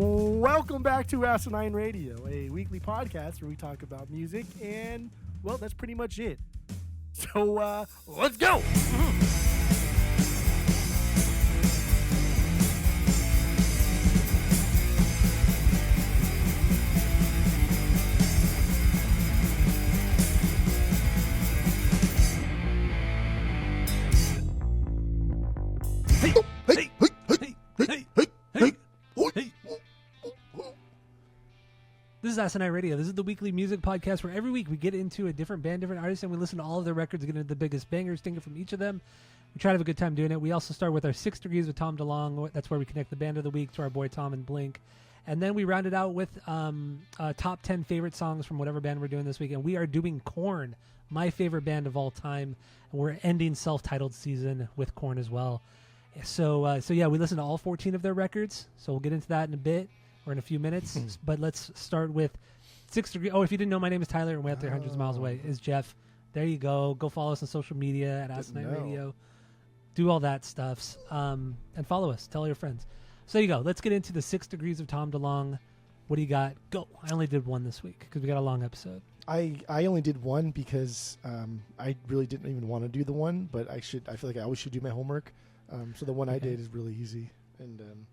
Welcome back to Asinine Radio, a weekly podcast where we talk about music, and, well, that's pretty much it. So, let's go! This is Asinine Radio. This is the weekly music podcast where every week we get into a different band, different artist, and we listen to all of their records, get into the biggest bangers, stinger from each of them. We try to have a good time doing it. We also start with our 6 Degrees with Tom DeLonge. That's where we connect the band of the week to our boy Tom and Blink. And then we round it out with top 10 favorite songs from whatever band we're doing this week. And we are doing KoRn, my favorite band of all time. And we're ending self-titled season with KoRn as well. So yeah, we listened to all 14 of their records. So we'll get into that in a bit. Or in a few minutes, but let's start with 6 Degrees. Oh, if you didn't know, my name is Tyler, and way out there, hundreds of miles away, is Jeff. There you go. Go follow us on social media at Asinine Radio. Do all that stuff, and follow us. Tell all your friends. So there you go. Let's get into the 6 Degrees of Tom DeLonge. What do you got? Go. I only did one this week because we got a long episode. I only did one because I really didn't even want to do the one, but I feel like I always should do my homework. So the one I did is really easy, and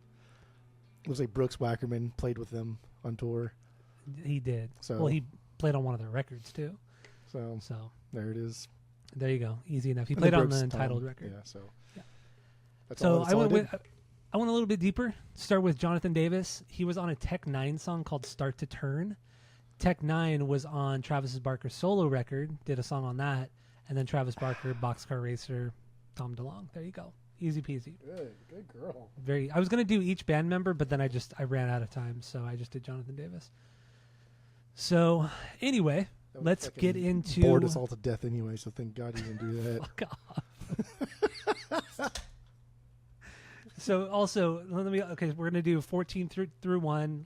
it was like Brooks Wackerman played with them on tour. He did. So, well, he played on one of their records too. So there it is. There you go. Easy enough. He played on the Entitled record. Yeah. So. Yeah. That's so I went a little bit deeper. Start with Jonathan Davis. He was on a Tech 9 song called "Start to Turn." Tech 9 was on Travis Barker's solo record. Did a song on that, and then Travis Barker, Boxcar Racer, Tom DeLonge. There you go. Easy peasy. Good girl. I was gonna do each band member, but then I ran out of time, so I just did Jonathan Davis. So anyway, let's get into. Bored us all to death anyway, so thank God he didn't do that. Fuck off. So also, we're gonna do 14 through 1,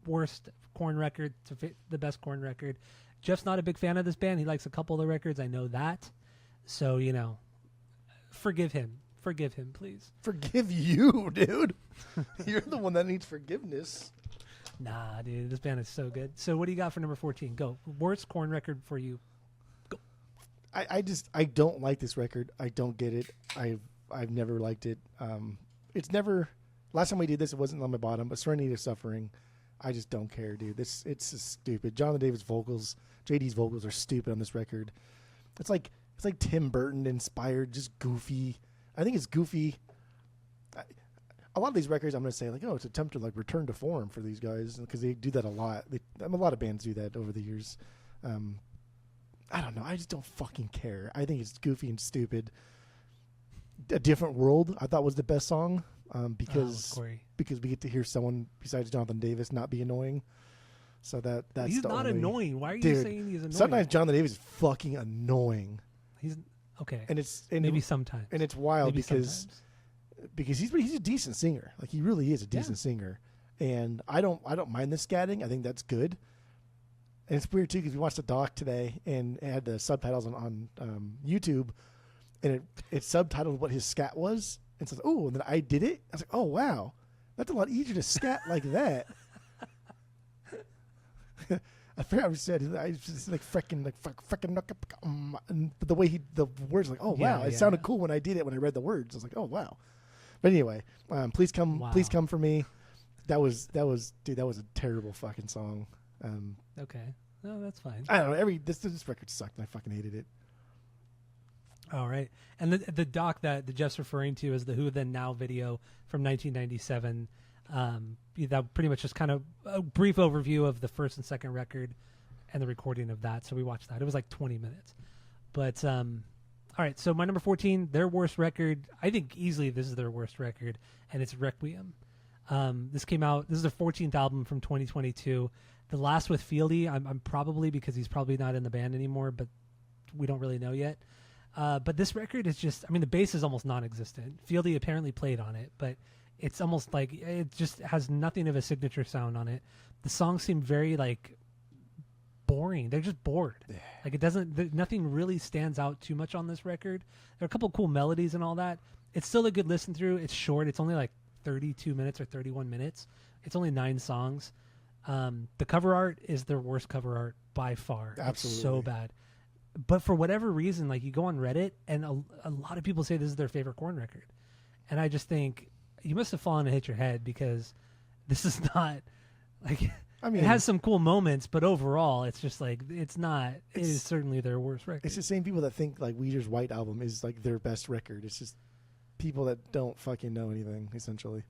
worst KoRn record to fit the best KoRn record. Jeff's not a big fan of this band. He likes a couple of the records. I know that. So forgive him. Forgive him, please. Forgive you, dude. You're the one that needs forgiveness. Nah, dude, this band is so good. So what do you got for number 14? Go. Worst KoRn record for you. Go. I don't like this record. I don't get it. I've never liked it. It's never. Last time we did this, it wasn't on my bottom. But Serenity of Suffering, I just don't care, dude. It's just stupid. Jonathan Davis vocals, JD's vocals are stupid on this record. It's like Tim Burton inspired, just goofy. I think it's goofy. A lot of these records, I'm going to say, like, it's an attempt to like return to form for these guys because they do that a lot. A lot of bands do that over the years. I don't know. I just don't fucking care. I think it's goofy and stupid. A Different World, I thought was the best song because we get to hear someone besides Jonathan Davis not be annoying. So that's he's not annoying. Why are you saying he's annoying? Sometimes Jonathan Davis is fucking annoying. He's okay. And maybe sometimes. And it's wild because he's a decent singer. Like he really is a decent singer. And I don't mind the scatting. I think that's good. And it's weird too because we watched a doc today and it had the subtitles on YouTube, and it subtitled what his scat was and says, "Oh," and then I did it. I was like, "Oh wow, that's a lot easier to scat like that." I forgot what he said. I just like freaking and the way the words like, oh wow, it sounded cool when I did it. When I read the words, I was like, oh wow. But anyway, please come for me. That was a terrible fucking song. Okay, no, that's fine. I don't know. This record sucked, and I fucking hated it. All right, and the doc that Jeff's referring to is the Who Then Now video from 1997. That pretty much just kind of a brief overview of the first and second record and the recording of that. So we watched that. It was like 20 minutes. But all right, so my number 14, their worst record. I think easily this is their worst record, and it's Requiem. This came out. This is their 14th album from 2022. The last with Fieldy, I'm probably because he's probably not in the band anymore, but we don't really know yet. But this record is just, the bass is almost non-existent. Fieldy apparently played on it, but it's almost like it just has nothing of a signature sound on it. The songs seem very like boring. They're just bored. Like nothing really stands out too much on this record. There are a couple cool melodies and all that. It's still a good listen through. It's short. It's only like 32 minutes or 31 minutes. It's only 9 songs. The cover art is their worst cover art by far. Absolutely. It's so bad. But for whatever reason, like you go on Reddit and a lot of people say this is their favorite KoRn record. And I just think you must have fallen and hit your head, because this is not like, I mean, it has some cool moments, but overall it's just like, it is certainly their worst record. It's the same people that think like Weezer's White Album is like their best record. It's just people that don't fucking know anything, essentially.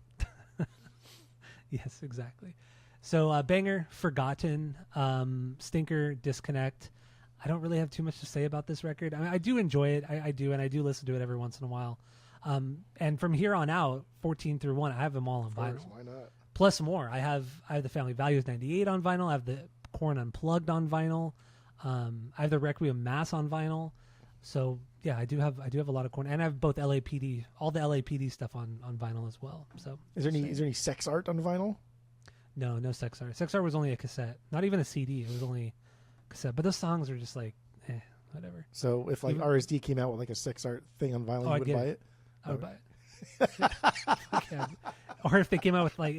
Yes, exactly. So banger, Forgotten, stinker, Disconnect. I don't really have too much to say about this record. I mean, I do enjoy it. I do, and I do listen to it every once in a while. And from here on out, 14 through 1, I have them all on vinyl. Why not? Plus more. I have the Family Values 98 on vinyl. I have the KoRn Unplugged on vinyl. I have the Requiem Mass on vinyl. So yeah, I do have a lot of KoRn, and I have both LAPD, all the LAPD stuff on vinyl as well. So is there any sex art on vinyl? No sex art. Sex art was only a cassette, not even a CD. It was only cassette. But those songs are just like, whatever. So if like RSD came out with like a sex art thing on vinyl, you would buy it? I would buy it. Okay. Or if they came out with like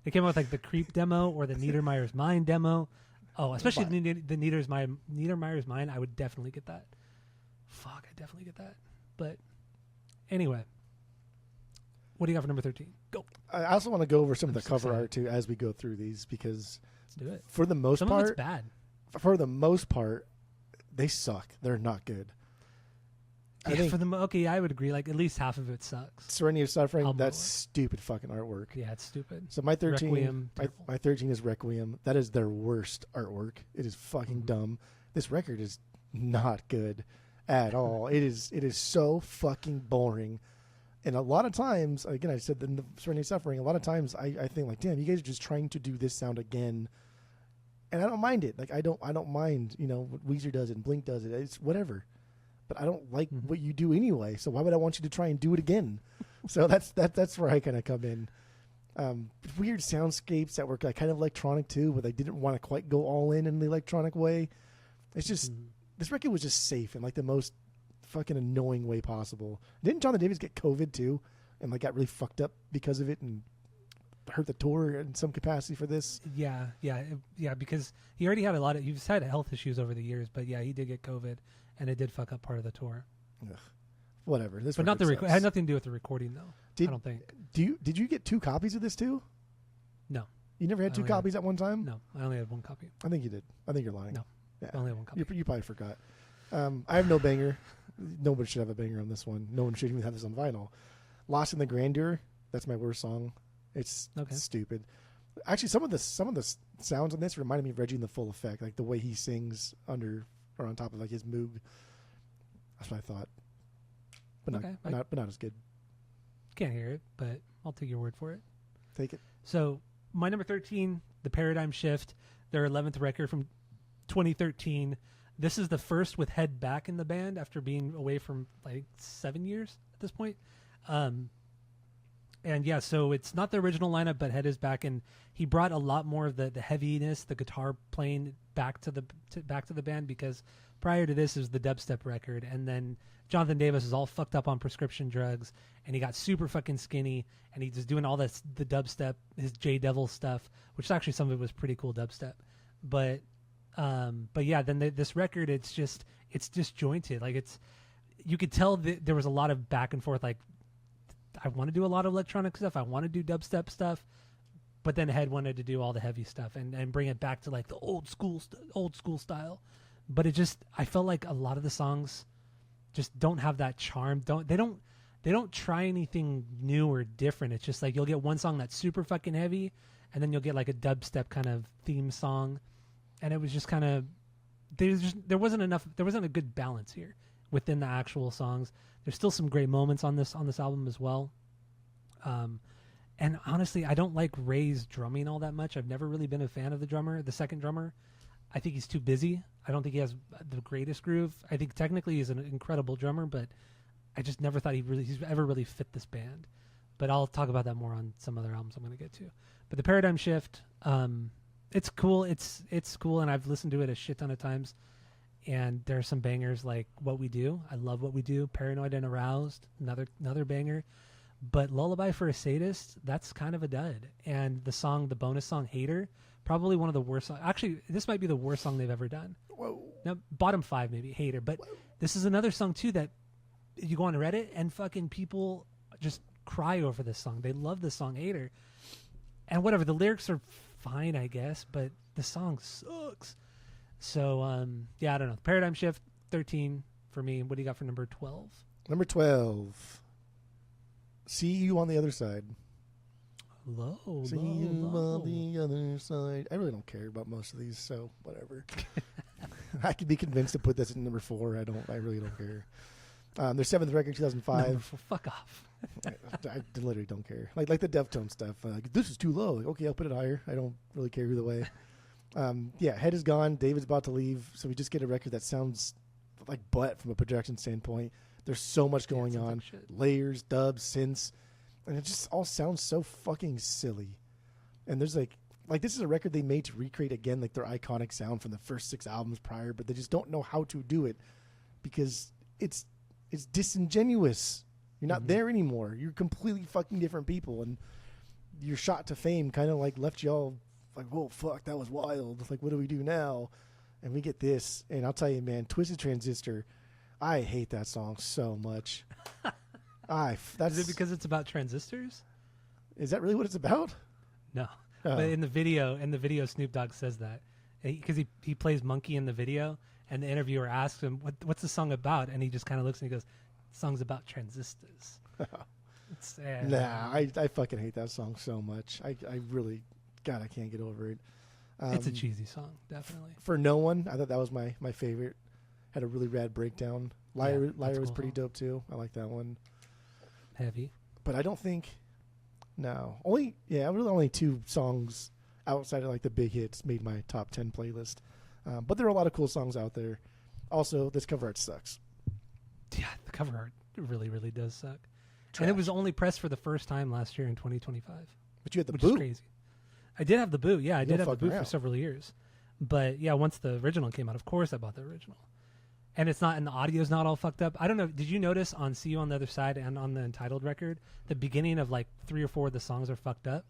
the Creep demo or the Niedermeyer's Mind demo. Oh, especially the Niedermeyer's Mind, I would definitely get that. Fuck, I definitely get that. But anyway, what do you got for number 13? Go. I also want to go over some of the cover art too as we go through these, because let's do it. For the most part, some of it's bad. For the most part, they suck. They're not good. Yeah, I would agree. Like at least half of it sucks. Serenity of Suffering, that's stupid fucking artwork. Yeah, it's stupid. So my 13, my 13 is Requiem. That is their worst artwork. It is fucking dumb. This record is not good at all. It is so fucking boring. And a lot of times, again, I said in the Serenity of Suffering, a lot of times I think like, damn, you guys are just trying to do this sound again. And I don't mind it. Like I don't mind, what Weezer does it and Blink does it. It's whatever. But I don't like what you do anyway. So why would I want you to try and do it again? So that's where I kind of come in. Weird soundscapes that were kind of electronic too, but they didn't want to quite go all in the electronic way. It's just this record was just safe in like the most fucking annoying way possible. Didn't Jonathan Davis get COVID too, and like got really fucked up because of it and hurt the tour in some capacity for this? Yeah. Because he already had he's had health issues over the years, but yeah, he did get COVID, and it did fuck up part of the tour. Ugh. Whatever. This, but not the it had nothing to do with the recording though. I don't think. Did you get 2 copies of this too? No. You never had 2 copies at one time? No, I only had 1 copy. I think you did. I think you're lying. No, yeah. I only had 1 copy. You probably forgot. I have no banger. Nobody should have a banger on this one. No one should even have this on vinyl. Lost in the Grandeur. That's my worst song. It's stupid. Actually, some of the sounds on this reminded me of Reggie in the Full Effect, like the way he sings under or on top of like his moog. That's what I thought. But not as good. Can't hear it, but I'll take your word for it. Take it. So my number 13, The Paradigm Shift, their 11th record from 2013. This is the first with Head back in the band after being away from like 7 years at this point. And yeah, so it's not the original lineup, but Head is back, and he brought a lot more of the heaviness, the guitar playing back to the band, because prior to this is the dubstep record, and then Jonathan Davis is all fucked up on prescription drugs, and he got super fucking skinny, and he's just doing all the dubstep, his J Devil stuff, which actually some of it was pretty cool dubstep, but yeah, then this record, it's disjointed. Like you could tell that there was a lot of back and forth. Like I want to do a lot of electronic stuff. I want to do dubstep stuff, but then Head wanted to do all the heavy stuff and bring it back to like the old school style. But I felt like a lot of the songs just don't have that charm. They don't try anything new or different. It's just like you'll get one song that's super fucking heavy, and then you'll get like a dubstep kind of theme song. And it was just kind of, there wasn't a good balance here within the actual songs. There's still some great moments on this album as well. And honestly, I don't like Ray's drumming all that much. I've never really been a fan of the second drummer. I think he's too busy. I don't think he has the greatest groove. I think technically he's an incredible drummer, but I just never thought he's ever really fit this band. But I'll talk about that more on some other albums I'm going to get to. But the Paradigm Shift, it's cool. It's cool, and I've listened to it a shit ton of times. And there are some bangers like What We Do. I love What We Do. Paranoid and Aroused, another banger. But Lullaby for a Sadist, that's kind of a dud. And the bonus song, Hater, probably one of the worst. Actually, this might be the worst song they've ever done. Whoa. Now, bottom 5 maybe, Hater. But this is another song too that you go on Reddit and fucking people just cry over this song. They love this song, Hater. And whatever, the lyrics are fine, I guess, but the song sucks. So, yeah, I don't know. Paradigm Shift, 13 for me. What do you got for number 12? Number 12. See You on the Other Side. See you on the other side. I really don't care about most of these, so whatever. I could be convinced to put this at number 4. I really don't care. Their 7th record, 2005. Fuck off. I literally don't care. Like the Deftones stuff. Like, this is too low. Like, okay, I'll put it higher. I don't really care either way. Yeah, Head is gone. David's about to leave, so we just get a record that sounds like butt from a production standpoint. There's so much going on. Like Layers, dubs, synths. And it just all sounds so fucking silly. And there's like this is a record they made to recreate again like their iconic sound from the first 6 albums prior, but they just don't know how to do it because it's disingenuous. You're not there anymore. You're completely fucking different people, and your shot to fame kind of like left y'all like, whoa, fuck, that was wild. Like, what do we do now? And we get this, and I'll tell you, man, Twisted Transistor, I hate that song so much. Is it because it's about transistors? Is that really what it's about? No. Oh. But in the video, Snoop Dogg says that because he plays Monkey in the video, and the interviewer asks him, "What's the song about?" And he just kind of looks and he goes, "The song's about transistors." Nah, I fucking hate that song so much. I really, God, I can't get over it. It's a cheesy song, definitely. For No One, I thought that was my favorite. Had a really rad breakdown. Liar was cool. pretty dope too. I like that one. Heavy. But I don't think, really only 2 songs outside of like the big hits made my top 10 playlist. But there are a lot of cool songs out there. Also, this cover art sucks. Yeah, the cover art really, really does suck. Trash. And it was only pressed for the first time last year in 2025. But you had the which boot. is crazy. I did have the boot. Yeah, I did have the boot around. for several years. But yeah, once the original came out, of course I bought the original. And the audio's not all fucked up. I don't know. Did you notice on See You on the Other Side and on the Entitled record, the beginning of like 3 or 4 of the songs are fucked up?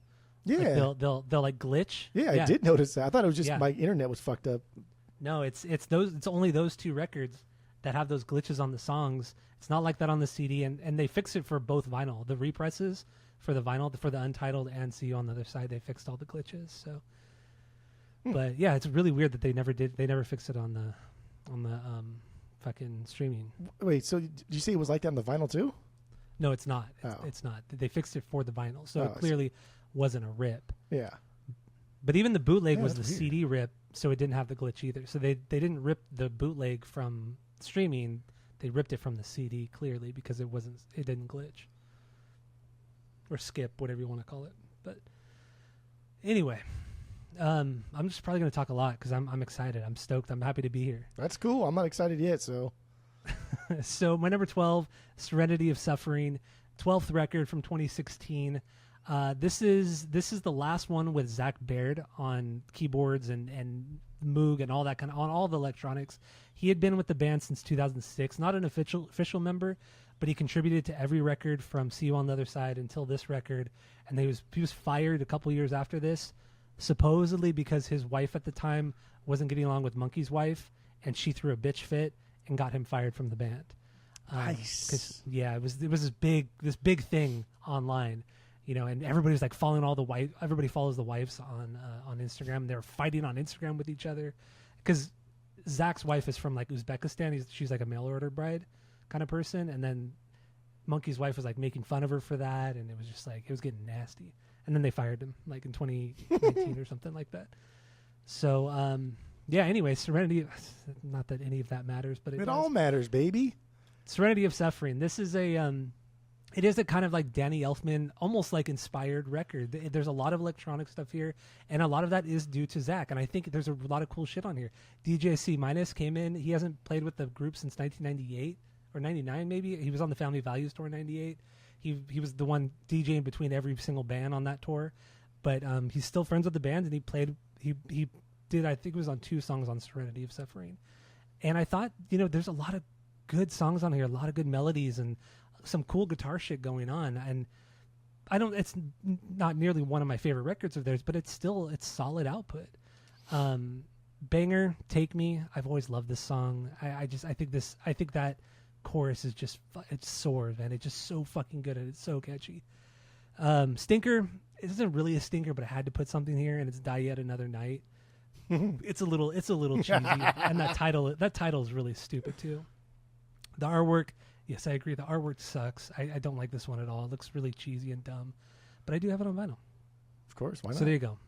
Yeah. Like they'll like glitch. Yeah, I did notice that. I thought it was just Yeah. my internet was fucked up. No, it's only those 2 records that have those glitches on the songs. It's not like that on the CD, and they fix it for both vinyl. The represses for the vinyl, for the Untitled and See You on the Other Side, they fixed all the glitches. So, but yeah, it's really weird that they never fixed it on the fucking streaming. Wait, so did you say it was like that on the vinyl too? No, it's not. Oh. It's not. They fixed it for the vinyl, so Oh, it clearly wasn't a rip. Yeah. But even the bootleg Yeah, was the that's weird. CD rip, so it didn't have the glitch either. So they didn't rip the bootleg from streaming; they ripped it from the CD clearly because it didn't glitch or skip, whatever you want to call it. But anyway, I'm just probably going to talk a lot because I'm excited. I'm stoked. I'm happy to be here. That's cool. I'm not excited yet, so. So my number 12, Serenity of Suffering, 12th record from 2016. This is the last one with Zach Baird on keyboards and Moog and all that on all the electronics. He had been with the band since 2006, not an official member, but he contributed to every record from See You on the Other Side until this record. And he was fired a couple years after this, supposedly because his wife at the time wasn't getting along with Monkey's wife, and she threw a bitch fit and got him fired from the band. Nice. 'Cause, yeah, it was this big thing online, and everybody was like following everybody follows the wives on Instagram. They're fighting on Instagram with each other because Zach's wife is from like Uzbekistan. She's like a mail order bride kind of person, and then Monkey's wife was like making fun of her for that, and it was just like it was getting nasty. And then they fired him like in 2019 or something like that. So yeah. Anyway, Serenity. Not that any of that matters, but It all matters, baby. Serenity of Suffering. This is it is a kind of like Danny Elfman, almost like inspired record. There's a lot of electronic stuff here, and a lot of that is due to Zach. And I think there's a lot of cool shit on here. DJ C- came in. He hasn't played with the group since 1998 or 99 maybe. He was on the Family Values tour in 98. He was the one DJing between every single band on that tour. But he's still friends with the band, and he did, I think it was on 2 songs on Serenity of Suffering. And I thought, there's a lot of good songs on here, a lot of good melodies and some cool guitar shit going on, and it's not nearly one of my favorite records of theirs, but it's solid output. Banger, Take Me. I've always loved this song. I think that chorus is just, it soars, man. It's just so fucking good, and it's so catchy. Stinker, it isn't really a stinker, but I had to put something here, and it's Die Yet Another Night. It's a little cheesy, and that title is really stupid too. The artwork, yes, I agree. The artwork sucks. I don't like this one at all. It looks really cheesy and dumb, but I do have it on vinyl. Of course, why not? So there you go.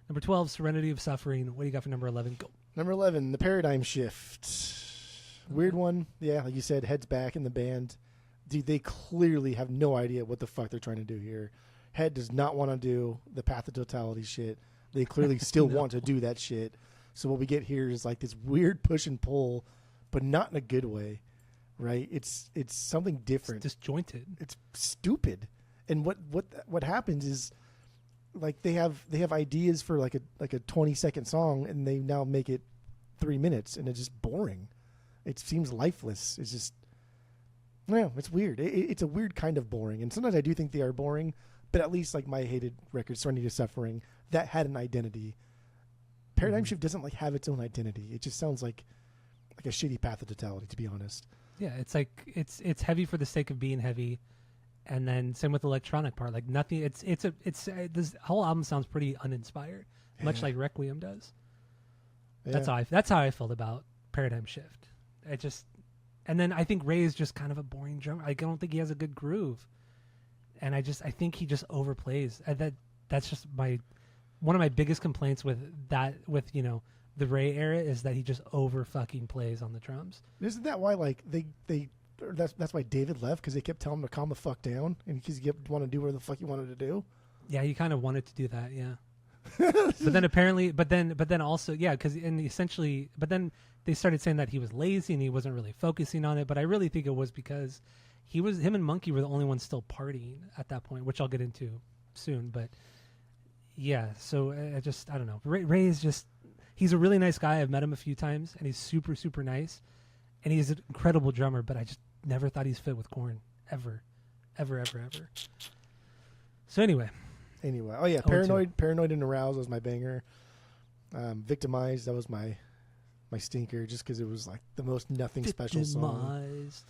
Number 12, Serenity of Suffering. What do you got for number 11? Go. Number 11, The Paradigm Shift. Weird one. Yeah, like you said, heads back in the band. Dude, they clearly have no idea what the fuck they're trying to do here. Head does not want to do the Path of Totality shit. They clearly still want to do that shit. So what we get here is like this weird push and pull, but not in a good way, right? It's something different. It's disjointed. It's stupid. And what happens is, like, they have ideas for like a 20-second song, and they now make it 3 minutes, and it's just boring. It seems lifeless. It's just, no, it's weird. It's a weird kind of boring, and sometimes I do think they are boring. But at least, like, my hated record, Serenity to Suffering, that had an identity. Paradigm Shift doesn't like have its own identity. It just sounds like a shitty Path of Totality, to be honest. Yeah, it's like it's heavy for the sake of being heavy, and then same with the electronic part. Like nothing. It's this whole album sounds pretty uninspired, much like Requiem does. Yeah. That's how I felt about Paradigm Shift. And then I think Ray is just kind of a boring drummer. Like, I don't think he has a good groove. And I think he just overplays. That's just one of my biggest complaints with the Ray era is that he just over fucking plays on the drums. Isn't that why that's why David left, because they kept telling him to calm the fuck down, and because he kept wanting to do whatever the fuck he wanted to do? Yeah, he kind of wanted to do that, yeah. But then also, yeah, but then they started saying that he was lazy and he wasn't really focusing on it. But I really think it was because him and Monkey were the only ones still partying at that point, which I'll get into soon. But yeah, so I don't know. Ray is he's a really nice guy. I've met him a few times, and he's super, super nice. And he's an incredible drummer, but I just never thought he's fit with KoRn. Ever. So anyway. Oh yeah, Paranoid and Aroused was my banger. Victimized, that was my stinker, just because it was like the most nothing special song. Victimized.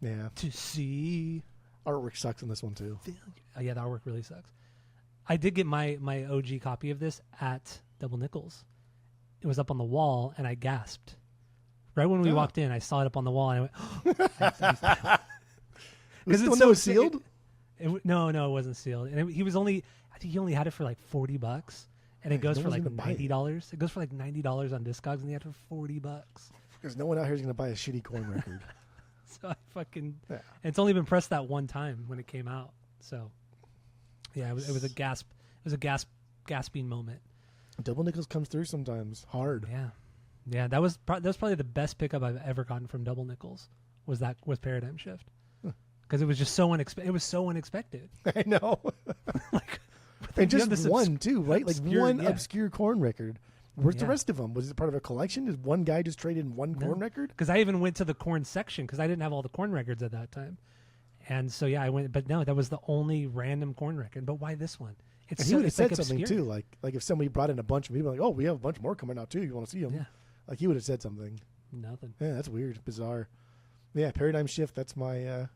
Yeah. To see. Artwork sucks in this one too. Oh, yeah, the artwork really sucks. I did get my OG copy of this at Double Nickels. It was up on the wall, and I gasped. Right when we walked in, I saw it up on the wall, and I went, because it's so sealed? No, it wasn't sealed. And I think he only had it for like $40, and it goes for like $90. It goes for like $90 on Discogs, and he had it for $40. Because no one out here is going to buy a shitty KoRn record. So I it's only been pressed that one time when it came out. So yeah, it was a gasp. It was a gasping moment. Double Nickels comes through sometimes hard. Yeah. That was probably the best pickup I've ever gotten from Double Nickels. Was Paradigm Shift, because it was just so unexpected. I know. And just one too, right? Obscure KoRn record. Where's the rest of them? Was it part of a collection? Did one guy just trade in one KoRn record? Because I even went to the KoRn section because I didn't have all the KoRn records at that time. And so, yeah, I went. But no, that was the only random KoRn record. But why this one? He would have said something too, like if somebody brought in a bunch of people, like, oh, we have a bunch more coming out too. You want to see them? Yeah. Like he would have said something. Nothing. Yeah, that's weird, bizarre. Yeah, Paradigm Shift. That's my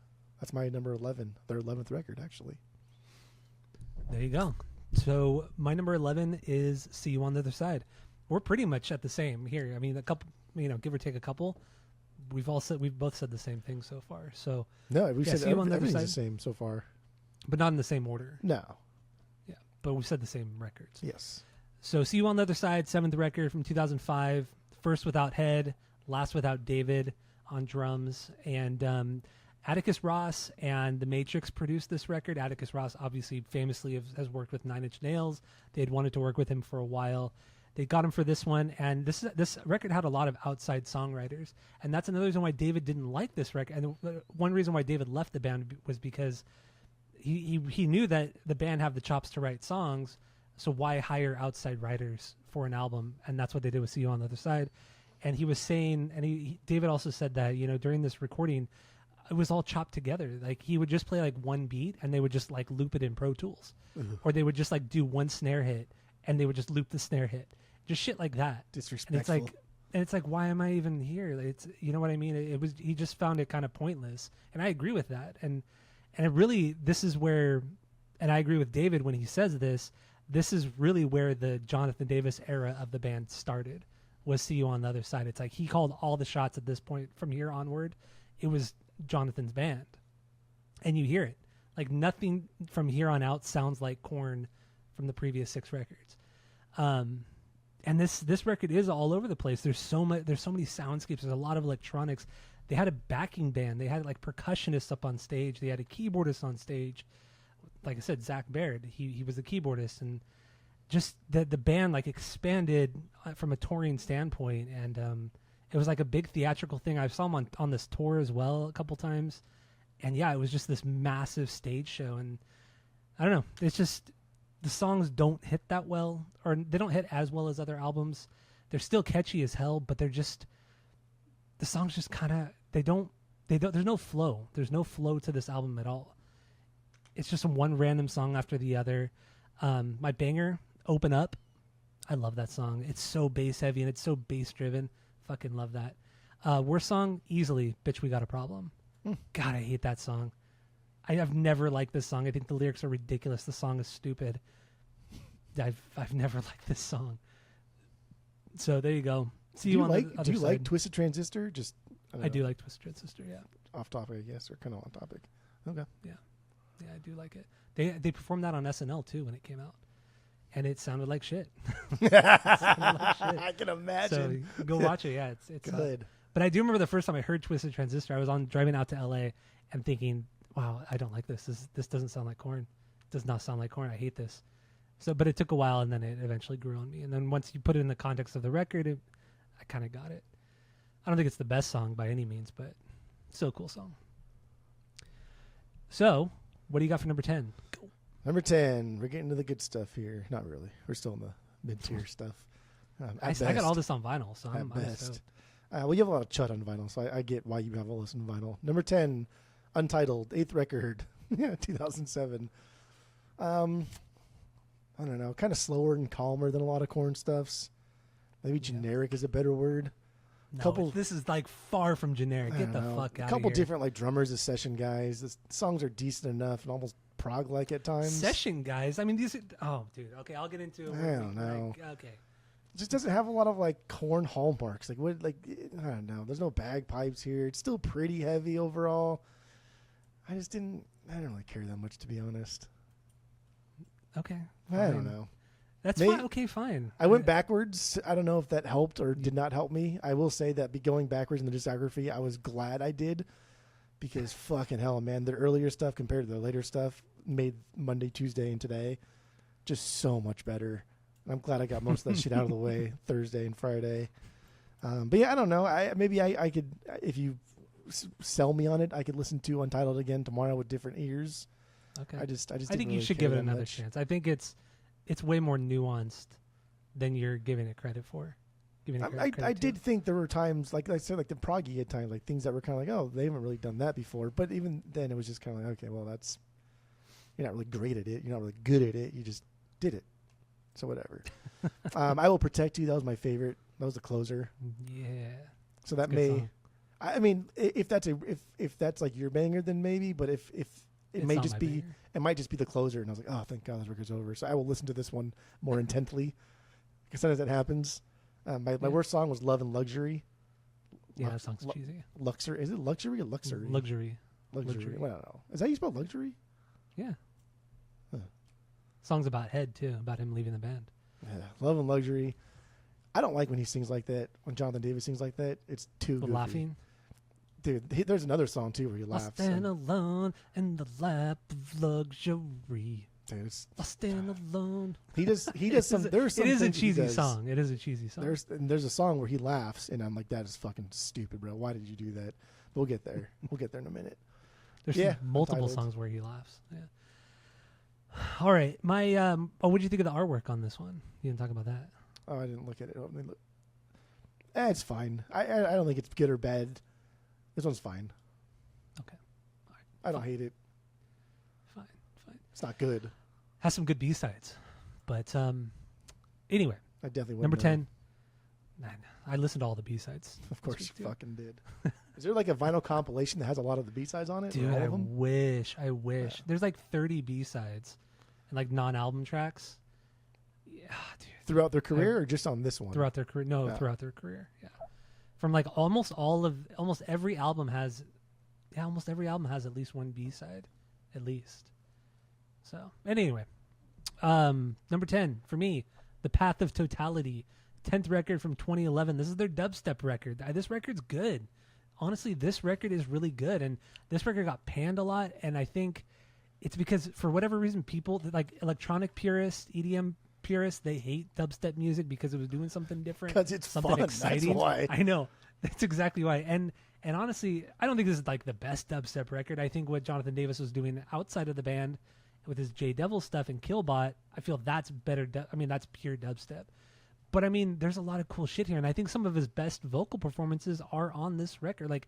number 11, their 11th record actually. There you go. So my number 11 is See You on the Other Side. We're pretty much at the same here. I mean, a couple, give or take a couple. We've both said the same thing so far. So no, we've said everything's the same so far, but not in the same order. No. Yeah, but we said the same records. Yes. So See You on the Other Side, 7th record from 2005. First without Head, last without David on drums, and Atticus Ross and The Matrix produced this record. Atticus Ross obviously famously has worked with Nine Inch Nails. They had wanted to work with him for a while. They got him for this one, and this record had a lot of outside songwriters, and that's another reason why David didn't like this record. And one reason why David left the band was because he knew that the band have the chops to write songs, so why hire outside writers for an album? And that's what they did with See You on the Other Side. And he was saying, and David also said that during this recording, it was all chopped together. Like he would just play like one beat and they would just like loop it in Pro Tools, or they would just like do one snare hit and they would just loop the snare hit, just shit like that. Disrespectful. And it's like, why am I even here? Like, it's, you know what I mean? It was, he just found it kind of pointless, and I agree with that. And it really, this is where, and I agree with David when he says this. This is really where the Jonathan Davis era of the band started. Was See You on the Other Side. It's like he called all the shots at this point. From here onward, it was Jonathan's band, and you hear it. Like nothing from here on out sounds like KoRn from the previous 6 records. And this record is all over the place. There's so many soundscapes. There's a lot of electronics. They had a backing band. They had like percussionists up on stage. They had a keyboardist on stage. Like I said, Zach Baird. He was the keyboardist, and just the band like expanded from a touring standpoint. And it was like a big theatrical thing. I saw them on this tour as well a couple times. And yeah, it was just this massive stage show. And I don't know. It's just, the songs don't hit that well, or they don't hit as well as other albums. They're still catchy as hell, but they're just, the songs just kind of, they don't, there's no flow. There's no flow to this album at all. It's just one random song after the other. My banger, Open Up. I love that song. It's so bass heavy and it's so bass driven. Fucking love that. Worst song, easily, Bitch We Got a Problem. God, I hate that song. I've never liked this song. I think the lyrics are ridiculous. The song is stupid. I've never liked this song. So there you go. See you on the other side. Do you like Twisted Transistor? Just I do like Twisted Transistor. Yeah. Off topic, I guess, or kind of on topic. Okay. Yeah, I do like it. They performed that on SNL too when it came out, and it sounded like shit. I can imagine. So go watch it. Yeah, it's good. But I do remember the first time I heard Twisted Transistor. I was driving out to LA and thinking, wow, I don't like this. This doesn't sound like KoRn. It does not sound like KoRn. I hate this. So, but it took a while, and then it eventually grew on me. And then once you put it in the context of the record, I kind of got it. I don't think it's the best song by any means, but still a cool song. So, what do you got for number 10? Go. Number 10. We're getting to the good stuff here. Not really. We're still in the mid-tier stuff. I got all this on vinyl, so I'm best. Well, you have a lot of chud on vinyl, so I get why you have all this on vinyl. Number 10, Untitled, 8th record, 2007. I don't know, kind of slower and calmer than a lot of KoRn stuffs. Maybe generic is a better word. No, this is like far from generic. Get the fuck out of here. A couple different like drummers as session guys. The songs are decent enough and almost prog-like at times. Session guys? I mean, these. Oh, dude. Okay, I'll get into it. I don't know. Okay. It just doesn't have a lot of like KoRn hallmarks. Like what? Like I don't know. There's no bagpipes here. It's still pretty heavy overall. I didn't really care that much, to be honest. Okay. I don't know. That's fine. Okay, fine. I went backwards. I don't know if that helped or did not help me. I will say that going backwards in the discography, I was glad I did, because fucking hell, man, the earlier stuff compared to the later stuff made Monday, Tuesday, and today just so much better. And I'm glad I got most of that shit out of the way Thursday and Friday. But yeah, I don't know. I could, if you sell me on it, I could listen to Untitled again tomorrow with different ears. Okay. I just I think you should give it another chance. I think it's way more nuanced than you're giving it credit for. I did think there were times, like I said, like the proggy at times, like things that were kind of like, oh, they haven't really done that before. But even then, it was just kind of like, okay, well, you're not really great at it. You're not really good at it. You just did it. So whatever. I Will Protect You. That was my favorite. That was the closer. Yeah. So that may, I mean, if that's like your banger, then maybe. But if it may just be, it might just be the closer. And I was like, oh, thank God this record's over. So I will listen to this one more intently, because sometimes that happens. My worst song was Love and Luxury. Yeah, that song's cheesy. Luxury. Is it luxury or luxury? Luxury. Well, I don't know. Is that how you spell luxury? Yeah. Huh. Song's about Head, too, about him leaving the band. Yeah. Love and Luxury. I don't like when he sings like that. When Jonathan Davis sings like that, it's too goofy. Laughing? Dude, there's another song, too, where he laughs. I stand alone in the lap of luxury. Dude, I stand alone. He does some. There's some. It is a cheesy song. It is a cheesy song. There's a song where he laughs, and I'm like, that is fucking stupid, bro. Why did you do that? We'll get there. We'll get there in a minute. There's multiple songs where he laughs. Yeah. All right, my what did you think of the artwork on this one? You didn't talk about that. Oh, I didn't look at it. It's fine. I don't think it's good or bad. This one's fine. Okay. I don't hate it. Fine. It's not good. Has some good B-sides. But anyway, I definitely wouldn't number know. 10. I listened to all the B-sides. Of course you fucking did. Is there like a vinyl compilation that has a lot of the B-sides on it? Dude, all I of them? wish. There's like 30 B-sides and like non-album tracks. Yeah, dude. Throughout their career or just on this one? Throughout their career. No, throughout their career. Yeah. From like almost every album has at least one B-side. At least. So, anyway. Number 10 for me, The Path of Totality. 10th record from 2011. This is their dubstep record. This record's good. Honestly, this record is really good. And this record got panned a lot. And I think it's because for whatever reason, people like electronic purists, EDM purists, they hate dubstep music because it was doing something different. Because it's something fun. exciting. That's why. I know. That's exactly why. And honestly, I don't think this is like the best dubstep record. I think what Jonathan Davis was doing outside of the band with his J Devil stuff and Killbot, I feel that's better. That's pure dubstep. But I mean, there's a lot of cool shit here, and I think some of his best vocal performances are on this record. Like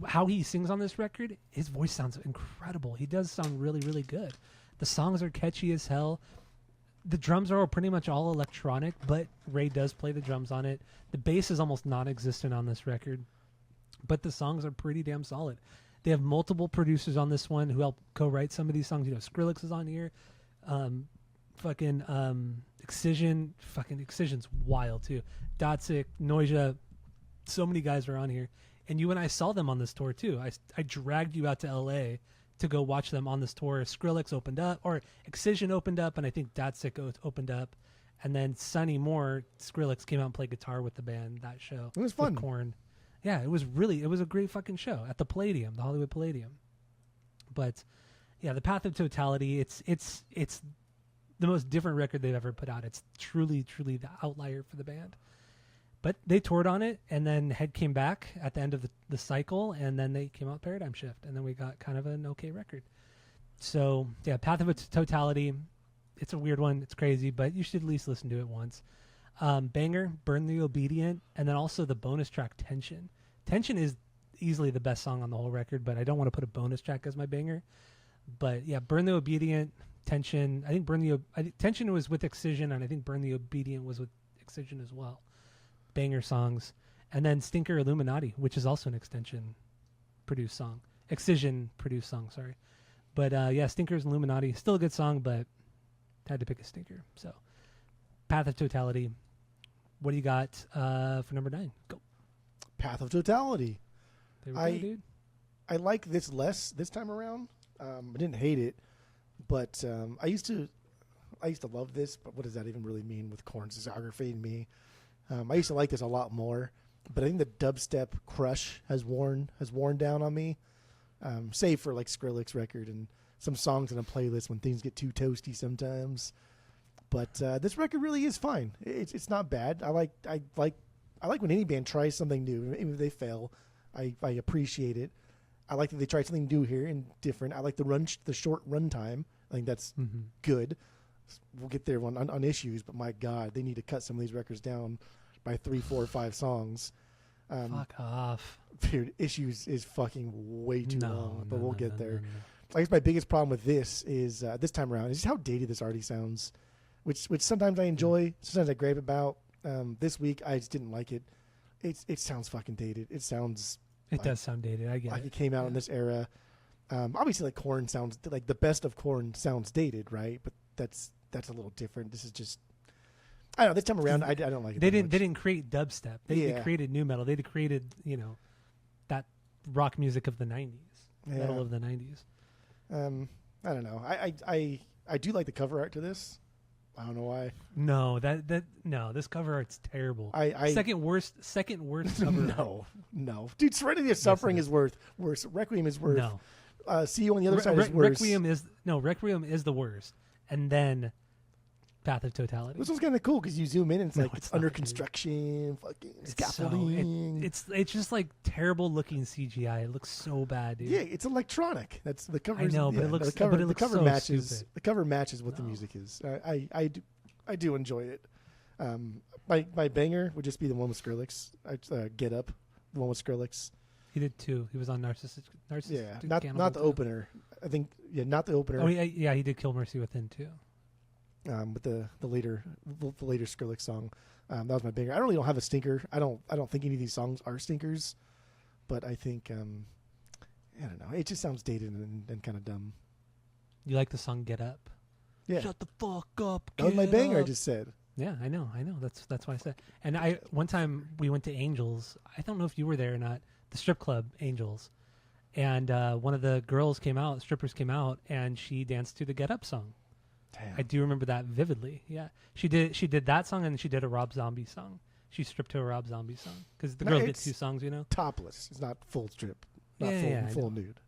how he sings on this record, his voice sounds incredible. He does sound really, really good. The songs are catchy as hell. The drums are pretty much all electronic, but Ray does play the drums on it. The bass is almost non-existent on this record, but the songs are pretty damn solid. They have multiple producers on this one who help co-write some of these songs. You know, Skrillex is on here. Excision. Excision's wild too. Dotzik, Noisia. So many guys are on here. And you and I saw them on this tour too. I dragged you out to LA to go watch them on this tour. Skrillex opened up, or Excision opened up, and I think Dotzik opened up. And then Sonny Moore, Skrillex came out and played guitar with the band that show. It was fun. With KoRn. Yeah, it was a great fucking show at the Palladium, the Hollywood Palladium. But yeah, The Path of Totality, it's the most different record they've ever put out. It's truly, truly the outlier for the band. But they toured on it, and then Head came back at the end of the cycle, and then they came out Paradigm Shift, and then we got kind of an okay record. So yeah, Path of Totality, it's a weird one. It's crazy, but you should at least listen to it once. Banger, Burn the Obedient, and then also the bonus track Tension. Tension is easily the best song on the whole record, but I don't want to put a bonus track as my banger. But yeah, Burn the Obedient, Tension. I think Tension was with Excision, and I think Burn the Obedient was with Excision as well. Banger songs. And then Stinker Illuminati, which is also an Excision produced song. Sorry. But yeah, Stinker's Illuminati, still a good song, but had to pick a stinker. So Path of Totality. What do you got for number 9? Go. Path of Totality. There we go, dude. I like this less this time around. I didn't hate it, but I used to love this. But what does that even really mean with KoRn's discography and me? I used to like this a lot more, but I think the dubstep crush has worn down on me. Save for like Skrillex record and some songs in a playlist when things get too toasty sometimes. But this record really is fine. It's not bad. I like when any band tries something new, even if they fail. I appreciate it. I like that they tried something new here and different. I like the short run time. I think that's good. We'll get there on issues, but my God, they need to cut some of these records down by 3, 4, 5 songs. Fuck off. Dude, Issues is fucking way too long, but we'll get there. I guess my biggest problem with this is this time around is just how dated this already sounds, which sometimes I enjoy, sometimes I gripe about. This week I just didn't like it. It sounds fucking dated. It does sound dated. I get like it. It came out in this era. Obviously, like KoRn sounds like the best of KoRn sounds dated, right? But that's a little different. This is just, I don't know. This time around, I don't like it. They didn't create dubstep. They created new metal. They created that rock music of the 90s, metal of the 90s. I don't know. I do like the cover art to this. I don't know why. No, this cover art's terrible. Second worst cover. No, dude. Serenity of Suffering is worse. Requiem is worse. No. See You on the Other Side is worse. Requiem is the worst, and then Path of Totality. This one's kind of cool because you zoom in and it's under construction, fucking scaffolding. It's just like terrible looking CGI. It looks so bad, dude. Yeah, it's electronic. That's the cover. I know, but it looks. The cover so matches. stupid. The cover matches what the music is. I do enjoy it. My banger would just be the one with Skrillex. Get Up, the one with Skrillex. He did 2. He was on Narcissistic Yeah, Cannibal not the too. opener. I think not the opener. Oh yeah, he did Kill Mercy Within too. But the later Skrillex song, that was my banger. I really don't have a stinker. I don't think any of these songs are stinkers, but I think I don't know. It just sounds dated and kind of dumb. You like the song Get Up? Yeah, Shut the fuck up. that was my banger. I Up. just said. Yeah, I know. That's why I said. And one time we went to Angels. I don't know if you were there or not. The strip club Angels, and one of the strippers came out, and she danced to the Get Up song. Damn. I do remember that vividly. Yeah, she did that song, and she did a Rob Zombie song. She stripped to a Rob Zombie song because the girls get 2 songs, you know. Topless. It's not full strip. Not full nude.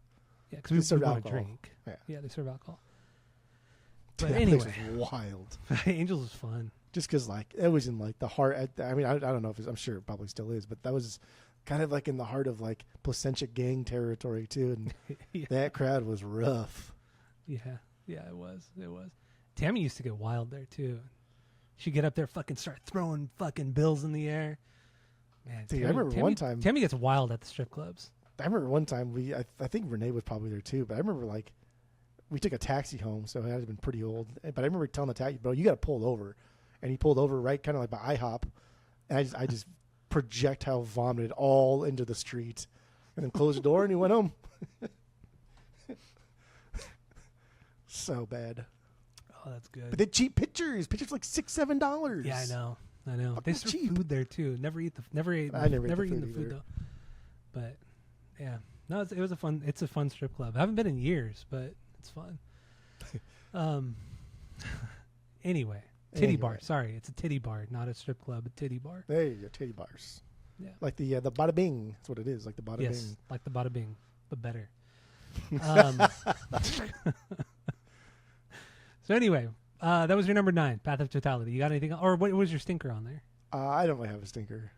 Yeah, because we serve want to alcohol. drink. Yeah, they serve alcohol. But that anyway, place was wild. Angels was fun. Just because it was in the heart. I mean, I don't know if I'm sure it probably still is, but that was kind of in the heart of Placentia gang territory too, and Yeah. that crowd was rough. Yeah, it was. Tammy used to get wild there too. She'd get up there, fucking start throwing fucking bills in the air. Man, Dude, I remember one time. Tammy gets wild at the strip clubs. I remember one time I think Renee was probably there too, but I remember we took a taxi home, so I had been pretty old. But I remember telling the taxi, bro, you got to pull over, and he pulled over right kind of by IHOP, and I just projectile vomited all into the street, and then closed the door, and he went home. So bad. Oh, that's good. But they cheap pictures like $6-7. Yeah, I know. They Fucking serve cheap. food there too. Never ate the I never ate the eaten food the food either. though. But yeah, no, it's a fun strip club. I haven't been in years, but it's fun. Anyway, titty bar. Sorry, it's a titty bar, not a strip club. A titty bar. There you go, titty bars. Yeah, Like the Bada Bing. That's what it is. Like the Bada yes, Bing. like the Bada Bing, but better. So anyway, that was your number 9, Path of Totality. You got anything, or what was your stinker on there? I don't really have a stinker.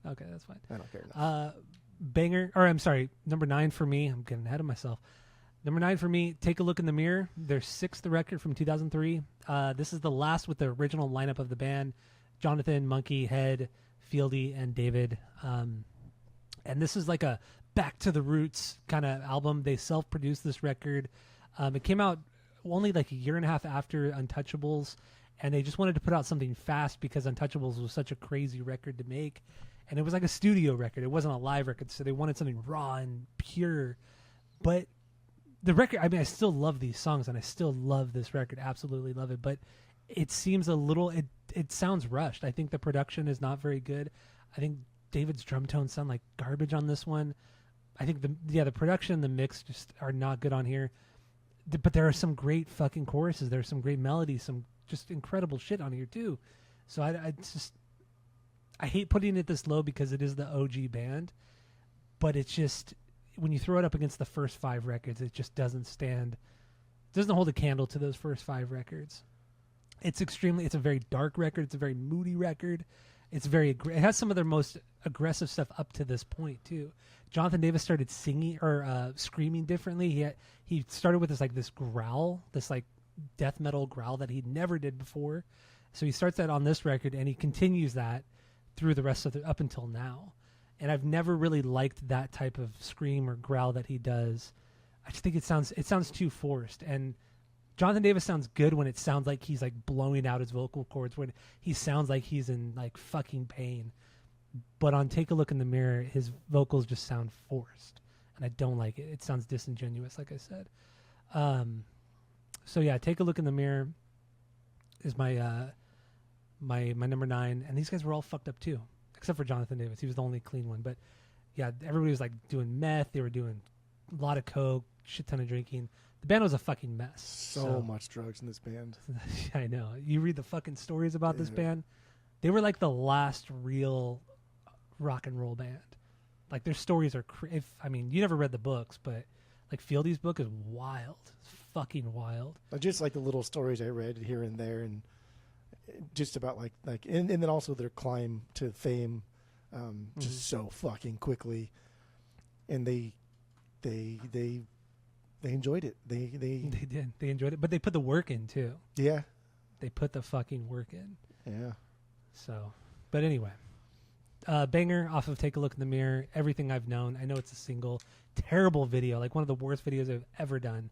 Okay, that's fine. I don't care enough. Banger, or I'm sorry, number 9 for me. I'm getting ahead of myself. Number 9 for me, Take a Look in the Mirror. Their 6th record from 2003. This is the last with the original lineup of the band: Jonathan, Monkey, Head, Fieldy, and David. And this is like a back to the roots kind of album. They self-produced this record. It came out only like a year and a half after Untouchables, and they just wanted to put out something fast because Untouchables was such a crazy record to make, and it was like a studio record. It wasn't a live record, so they wanted something raw and pure. But the record, I mean, I still love these songs, and I still love this record, absolutely love it, but it seems a little, it sounds rushed. I think the production is not very good. I think David's drum tones sound like garbage on this one. I think the production and the mix just are not good on here. But there are some great fucking choruses. There's some great melodies, some just incredible shit on here too. So I hate putting it this low because it is the OG band, but it's just, when you throw it up against the first 5 records, it just doesn't hold a candle to those first 5 records. It's a very dark record. It's a very moody record. It has some of their most aggressive stuff up to this point too. Jonathan Davis started singing or screaming differently. He started with this growl, this like death metal growl that he never did before. So he starts that on this record, and he continues that through the rest of up until now. And I've never really liked that type of scream or growl that he does. I just think it sounds too forced. And Jonathan Davis sounds good when it sounds like he's like blowing out his vocal cords, when he sounds like he's in like fucking pain. But on Take a Look in the Mirror, his vocals just sound forced, and I don't like it. It sounds disingenuous, like I said. So yeah, Take a Look in the Mirror is my my number 9, and these guys were all fucked up too, except for Jonathan Davis. He was the only clean one. But yeah, everybody was like doing meth. They were doing a lot of coke, shit ton of drinking. The band was a fucking mess. So much drugs in this band. I know. You read the fucking stories about this band. They were like the last real rock and roll band. Like, their stories are you never read the books, but like Fieldy's book is wild. It's fucking wild. Just like the little stories I read here and there, and just about and then also their climb to fame, just so fucking quickly, and they enjoyed it. They did. They enjoyed it, but they put the work in too. Yeah, they put the fucking work in. Yeah. So, but anyway, banger off of Take a Look in the Mirror, Everything I've Known. I know it's a single. Terrible video, like one of the worst videos I've ever done.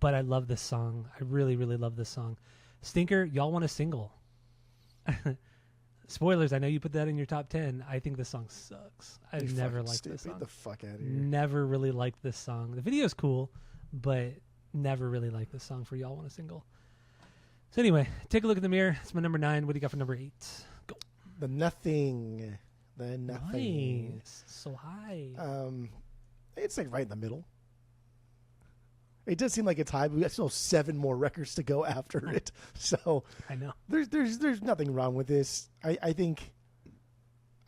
But I love this song. I really, really love this song. Stinker, Y'all Want a Single. Spoilers, I know you put that in your top 10. I think this song sucks. I've never liked this song. Get the fuck out of here. Never really liked this song. The video's cool, but never really liked this song for Y'all Want a Single. So anyway, Take a Look in the Mirror. It's my number 9. What do you got for number 8? Go. The Nothing. The Nothing. Nice. So high. It's like right in the middle. It does seem like it's high, but we got still 7 more records to go after it. So I know there's nothing wrong with this. I think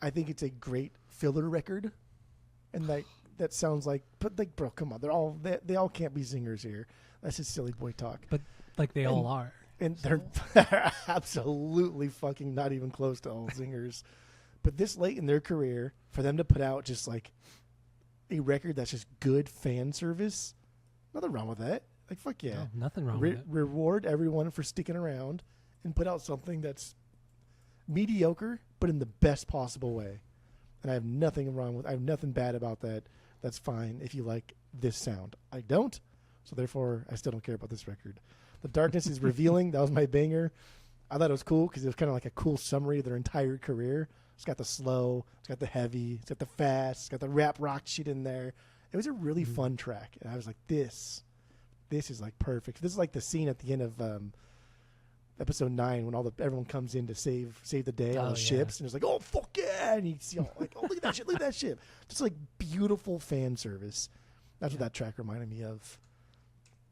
it's a great filler record, and that sounds like. But like, bro, come on, they all can't be singers here. That's just silly boy talk. But like they all are, and they're absolutely fucking not even close to all singers. But this late in their career, for them to put out just like a record that's just good fan service. Nothing wrong with that. Like, fuck yeah. No, nothing wrong with it. Reward everyone for sticking around and put out something that's mediocre, but in the best possible way. And I have nothing bad about that. That's fine if you like this sound. I don't, so therefore I still don't care about this record. The Darkness is Revealing. That was my banger. I thought it was cool because it was kind of like a cool summary of their entire career. It's got the slow, it's got the heavy, it's got the fast, it's got the rap rock shit in there. It was a really fun track, and I was like, "This is like perfect." This is like the scene at the end of episode 9 when everyone comes in to save the day on the ships, and it's like, "Oh fuck yeah!" And you see all like, "Oh look at that shit! Look at that ship!" Just like beautiful fan service. That's what that track reminded me of.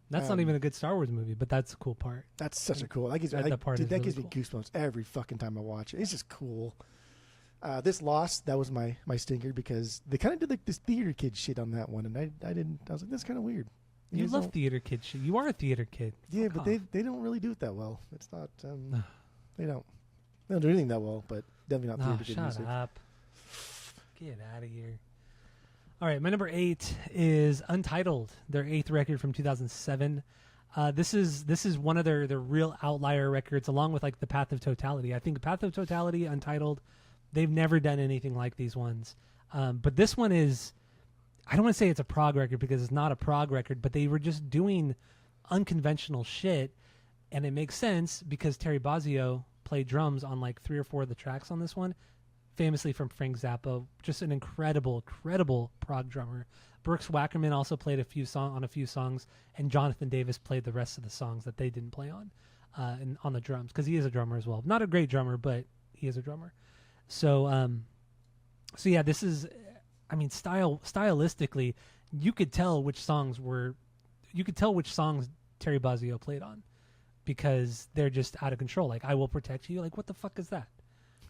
That's not even a good Star Wars movie, but that's a cool part. That gives me goosebumps every fucking time I watch it. It's just cool. This Lost, that was my stinker because they kind of did like this theater kid shit on that one, and I was like, that's kind of weird. You love theater kid shit. You are a theater kid. Yeah, but they don't really do it that well. It's not they don't do anything that well, but definitely not theater kid music. Shut up. Get out of here. All right, my number 8 is Untitled, their 8th record from 2007. This is one of their real outlier records, along with like the Path of Totality. I think Path of Totality, Untitled, they've never done anything like these ones. But this one is, I don't want to say it's a prog record because it's not a prog record, but they were just doing unconventional shit. And it makes sense because Terry Bozzio played drums on like 3 or 4 of the tracks on this one, famously from Frank Zappa, just an incredible prog drummer. Brooks Wackerman also played on a few songs, and Jonathan Davis played the rest of the songs that they didn't play on the drums, because he is a drummer as well. Not a great drummer, but he is a drummer. So yeah, this is, I mean, stylistically, you could tell which songs Terry Bozzio played on, because they're just out of control. Like, I Will Protect You. Like, what the fuck is that?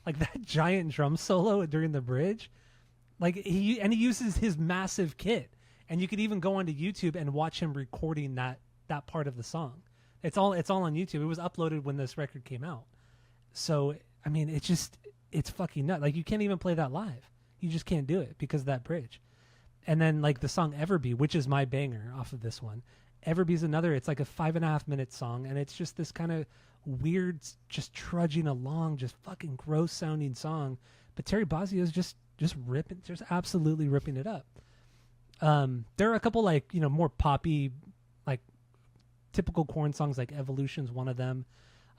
Like, that giant drum solo during the bridge. Like, he uses his massive kit, and you could even go onto YouTube and watch him recording that part of the song. It's all on YouTube. It was uploaded when this record came out. So, I mean, it's fucking nuts. Like, you can't even play that live. You just can't do it because of that bridge. And then, like, the song Everbee, which is my banger off of this one. Everbee's another. It's like a 5.5 minute song, and it's just this kind of weird, just trudging along, just fucking gross sounding song. But Terry Bozzio is just absolutely ripping it up. There are a couple, like, more poppy, like typical KoRn songs, like Evolution's one of them.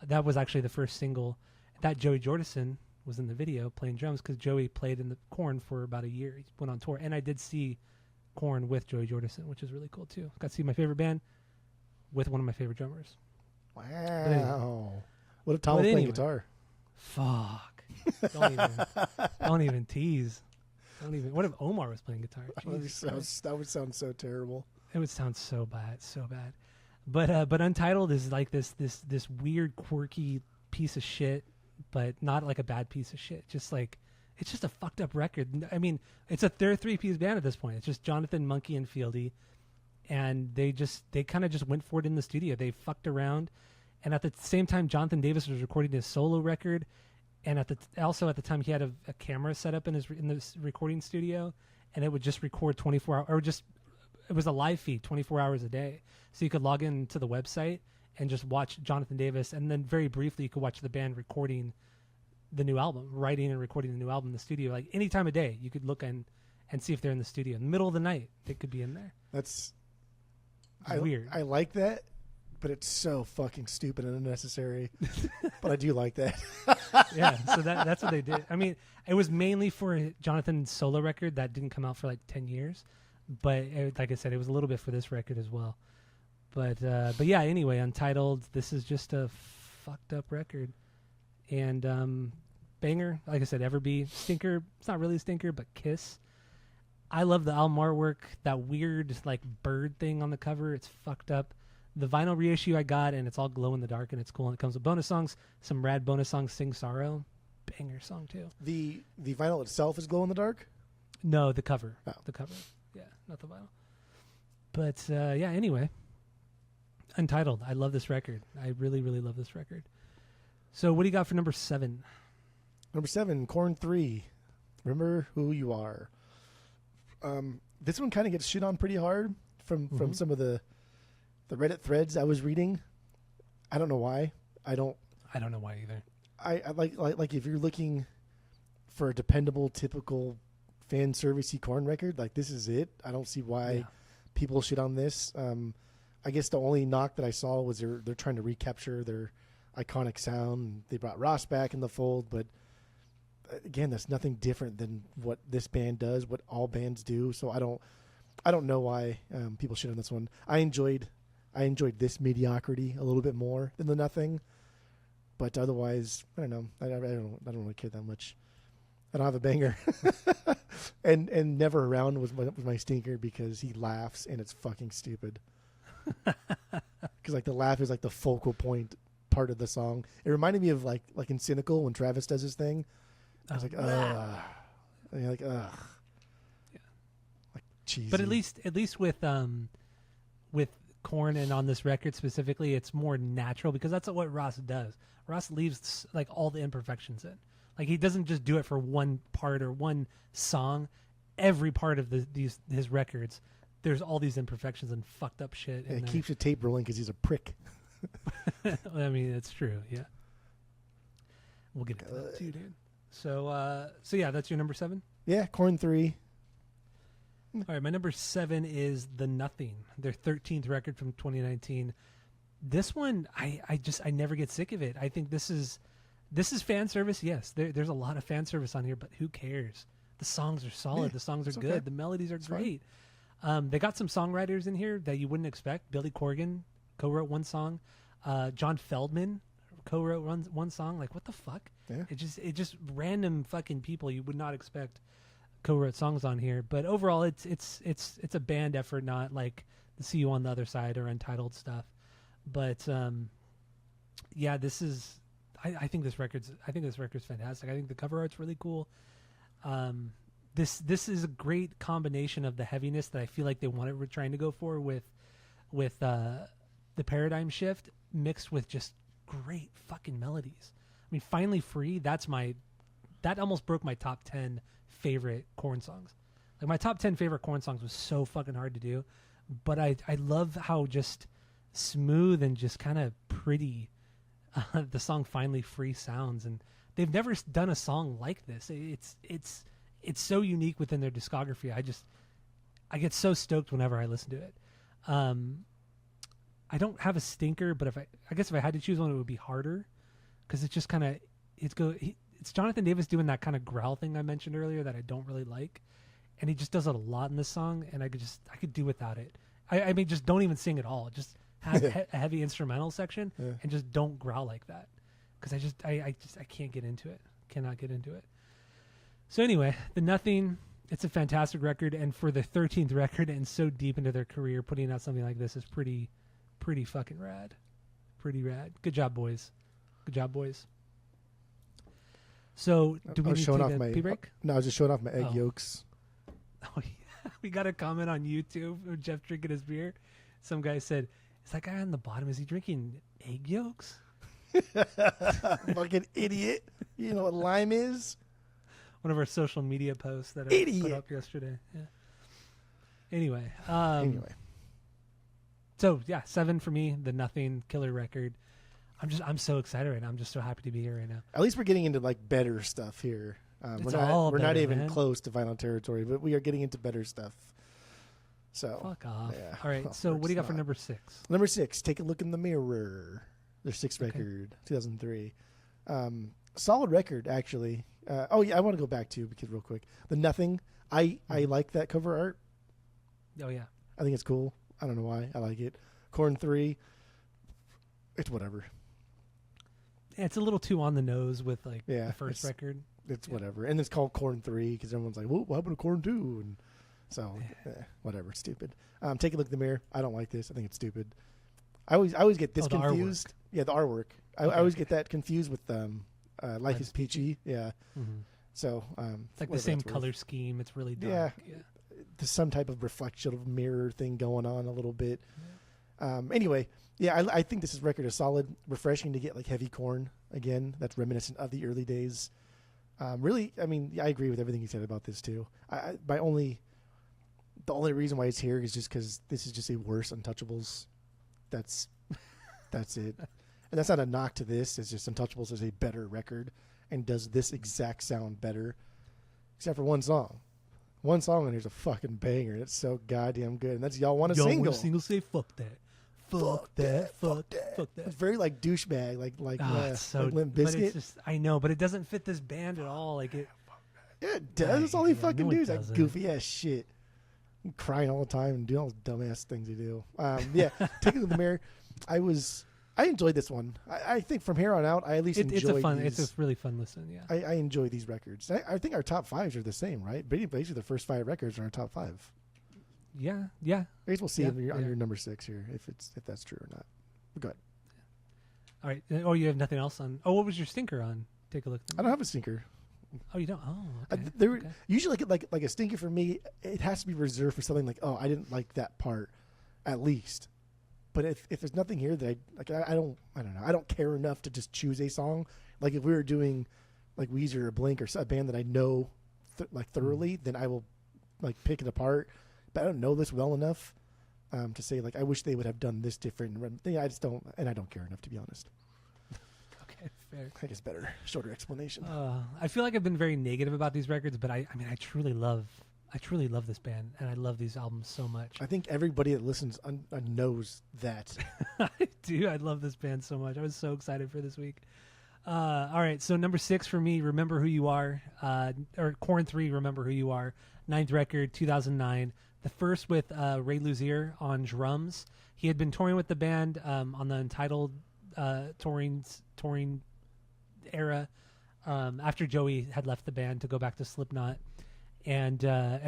That was actually the first single. That Joey Jordison was in the video playing drums, because Joey played in the KoRn for about a year. He went on tour, and I did see KoRn with Joey Jordison, which is really cool too. Got to see my favorite band with one of my favorite drummers. Wow. Anyway. What if Tom was playing guitar? Fuck. Don't even tease. What if Omar was playing guitar? That would sound so terrible. It would sound so bad. But Untitled is like this weird, quirky piece of shit, but not like a bad piece of shit. Just like, it's just a fucked up record. I mean, they're a 3-piece band at this point. It's just Jonathan, Monkey, and Fieldy, and they kind of just went for it in the studio. They fucked around, and at the same time, Jonathan Davis was recording his solo record, and also at the time, he had a camera set up in this recording studio, and it would just record 24 hours, or it was a live feed 24 hours a day, so you could log into the website and just watch Jonathan Davis, and then very briefly you could watch the band recording the new album, writing and recording the new album in the studio. Like any time of day, you could look and see if they're in the studio. In the middle of the night, they could be in there. That's weird. I like that, but it's so fucking stupid and unnecessary. But I do like that. Yeah, so that's what they did. I mean, it was mainly for Jonathan's solo record that didn't come out for like 10 years. But like I said, it was a little bit for this record as well. But yeah, anyway, Untitled, this is just a fucked up record. And banger, like I said, Everbee. Stinker, it's not really a stinker, but Kiss. I love the album artwork, that weird like bird thing on the cover. It's fucked up. The vinyl reissue I got, and it's all glow in the dark, and it's cool. And it comes with bonus songs, some rad bonus songs, Sing Sorrow. Banger song, too. The vinyl itself is glow in the dark? No, the cover. Oh. The cover. Yeah, not the vinyl. But, yeah, anyway. Untitled. I love this record. I really, really love this record. So what do you got for number 7? Number 7, KoRn 3. Remember Who You Are. This one kind of gets shit on pretty hard from some of the Reddit threads I was reading. I don't know why. I don't know why either. I like if you're looking for a dependable, typical fan servicey KoRn record, like this is it. I don't see why people shit on this. I guess the only knock that I saw was they're trying to recapture their iconic sound. They brought Ross back in the fold, but again, that's nothing different than what this band does, what all bands do. So I don't know why people shit on this one. I enjoyed this mediocrity a little bit more than the Nothing, but otherwise, I don't know. I don't really care that much. I don't have a banger, and Never Around was my stinker because he laughs and it's fucking stupid. Because like the laugh is like the focal point part of the song. It reminded me of like in Cynical when Travis does his thing. I was like, ugh. And you're like, ugh. Yeah. Like cheesy. But at least with KoRn and on this record specifically, it's more natural because that's what Ross does. Ross leaves like all the imperfections in. Like he doesn't just do it for one part or one song. Every part of his records, there's all these imperfections and fucked up shit. And he keeps the tape rolling because he's a prick. I mean, it's true. Yeah. We'll get into that too, dude. So yeah, that's your number 7? Yeah, KoRn 3. All right, my number 7 is The Nothing, their 13th record from 2019. This one, I never get sick of it. I think this is fan service. Yes, there's a lot of fan service on here, but who cares? The songs are solid. Yeah, the songs are good. Okay. The melodies are great. They got some songwriters in here that you wouldn't expect. Billy Corgan co-wrote one song. John Feldman co-wrote one song. Like, what the fuck? Yeah. It just random fucking people you would not expect co-wrote songs on here. But overall, it's a band effort, not like the See You on the Other Side or Untitled stuff. But yeah, this is. I think this record's fantastic. I think the cover art's really cool. This is a great combination of the heaviness that I feel like they were trying to go for with the paradigm shift mixed with just great fucking melodies. I mean, Finally Free, that almost broke my top 10 favorite KoRn songs. Like my top 10 favorite KoRn songs was so fucking hard to do, but I love how just smooth and just kind of pretty the song Finally Free sounds, and they've never done a song like this. It's so unique within their discography. I get so stoked whenever I listen to it. I don't have a stinker, but I guess if I had to choose one, it would be Harder, because it's just kind of it's Jonathan Davis doing that kind of growl thing I mentioned earlier that I don't really like, and he just does it a lot in this song, and I could do without it. I mean, just don't even sing at all. Just have a heavy instrumental section and just don't growl like that, because I can't get into it. Cannot get into it. So anyway, The Nothing, it's a fantastic record, and for the 13th record and so deep into their career, putting out something like this is pretty fucking rad. Pretty rad. Good job, boys. Good job, boys. So, do we need to take a pee break? No, I was just showing off my egg yolks. Oh, yeah. We got a comment on YouTube of Jeff drinking his beer. Some guy said, is that guy on the bottom, is he drinking egg yolks? Fucking idiot. You know what lime is? One of our social media posts that I put up yesterday. Yeah. Anyway. So, yeah, 7 for me, The Nothing, killer record. I'm so excited right now. I'm just so happy to be here right now. At least we're getting into like better stuff here. It's all we're not better, even man. close to violent territory, but we are getting into better stuff. So Fuck off. yeah. All right. Well, So what do you got it's for not. number 6? Number 6, Take a Look in the Mirror. Their 6th Okay. record, 2003. Solid record, actually. Oh, yeah, I want to go back to, because real quick. The Nothing. I like that cover art. Oh yeah. I think it's cool. I don't know why. I like it. KoRn 3. It's whatever. It's a little too on the nose with like Yeah, the first it's- record. It's Yeah. whatever. And it's called KoRn 3 because everyone's like, well, what happened to KoRn 2? And so, whatever. It's stupid. Take a look in the mirror. I don't like this. I think it's stupid. I always get this the artwork. confused. Yeah, the artwork. I always get that confused with Life is Peachy. Yeah. Mm-hmm. So It's like the whatever same that's worth. color scheme. It's really Yeah. dark. Yeah. There's some type of reflection of mirror thing going on a little bit. Anyway, yeah, I think this record is solid, refreshing to get like heavy KoRn again. That's reminiscent of the early days. Really, I mean, I agree with everything you said about this too. The only reason why it's here is just because this is just a worse Untouchables. That's it. And that's not a knock to this. It's just Untouchables is a better record and does this exact sound better, except for one song. One song and there's a fucking banger. It's so goddamn good. And that's Y'all Want a Y'all Single. Want a Single say fuck that. Fuck that. Fuck that. It's very like douchebag, like It's so like Limp but it's Bizkit. just I know, but it doesn't fit this band at all. Like it. Yeah, it does. That's all he Yeah, fucking no, it does. That doesn't. goofy ass shit. Crying all the time and doing all those dumbass things you do. Yeah, Take a Look in the Mirror. I enjoyed this one. I think from here on out, I at least It's enjoy a fun. these. It's a really fun listen. Yeah. I enjoy these records. I think our top 5s are the same, right? Basically, the first 5 records are our top 5. Yeah. Yeah. I guess we'll see Yeah, on yeah. your number 6 here if that's true or not. Go ahead. All right. Oh, you have nothing else on. Oh, what was your stinker on? Take a look. I don't have a stinker. Oh, you don't. Oh, okay. Okay. Usually like a stinker for me, it has to be reserved for something like, oh, I didn't like that part, at least. But if there's nothing here that I don't know, I don't care enough to just choose a song. Like if we were doing like Weezer or Blink or a band that I know thoroughly, then I will like pick it apart. But I don't know this well enough to say like I wish they would have done this different. I just don't, and I don't care enough to be honest. Okay. Fair. I guess better, shorter explanation. I feel like I've been very negative about these records, but I mean, I truly love this band, and I love these albums so much. I think everybody that listens knows that. I do. I love this band so much. I was so excited for this week. All right, so number 6 for me, Remember Who You Are, or KoRn 3, Remember Who You Are, 9th record, 2009. The first with Ray Luzier on drums. He had been touring with the band on the Untitled touring era after Joey had left the band to go back to Slipknot. And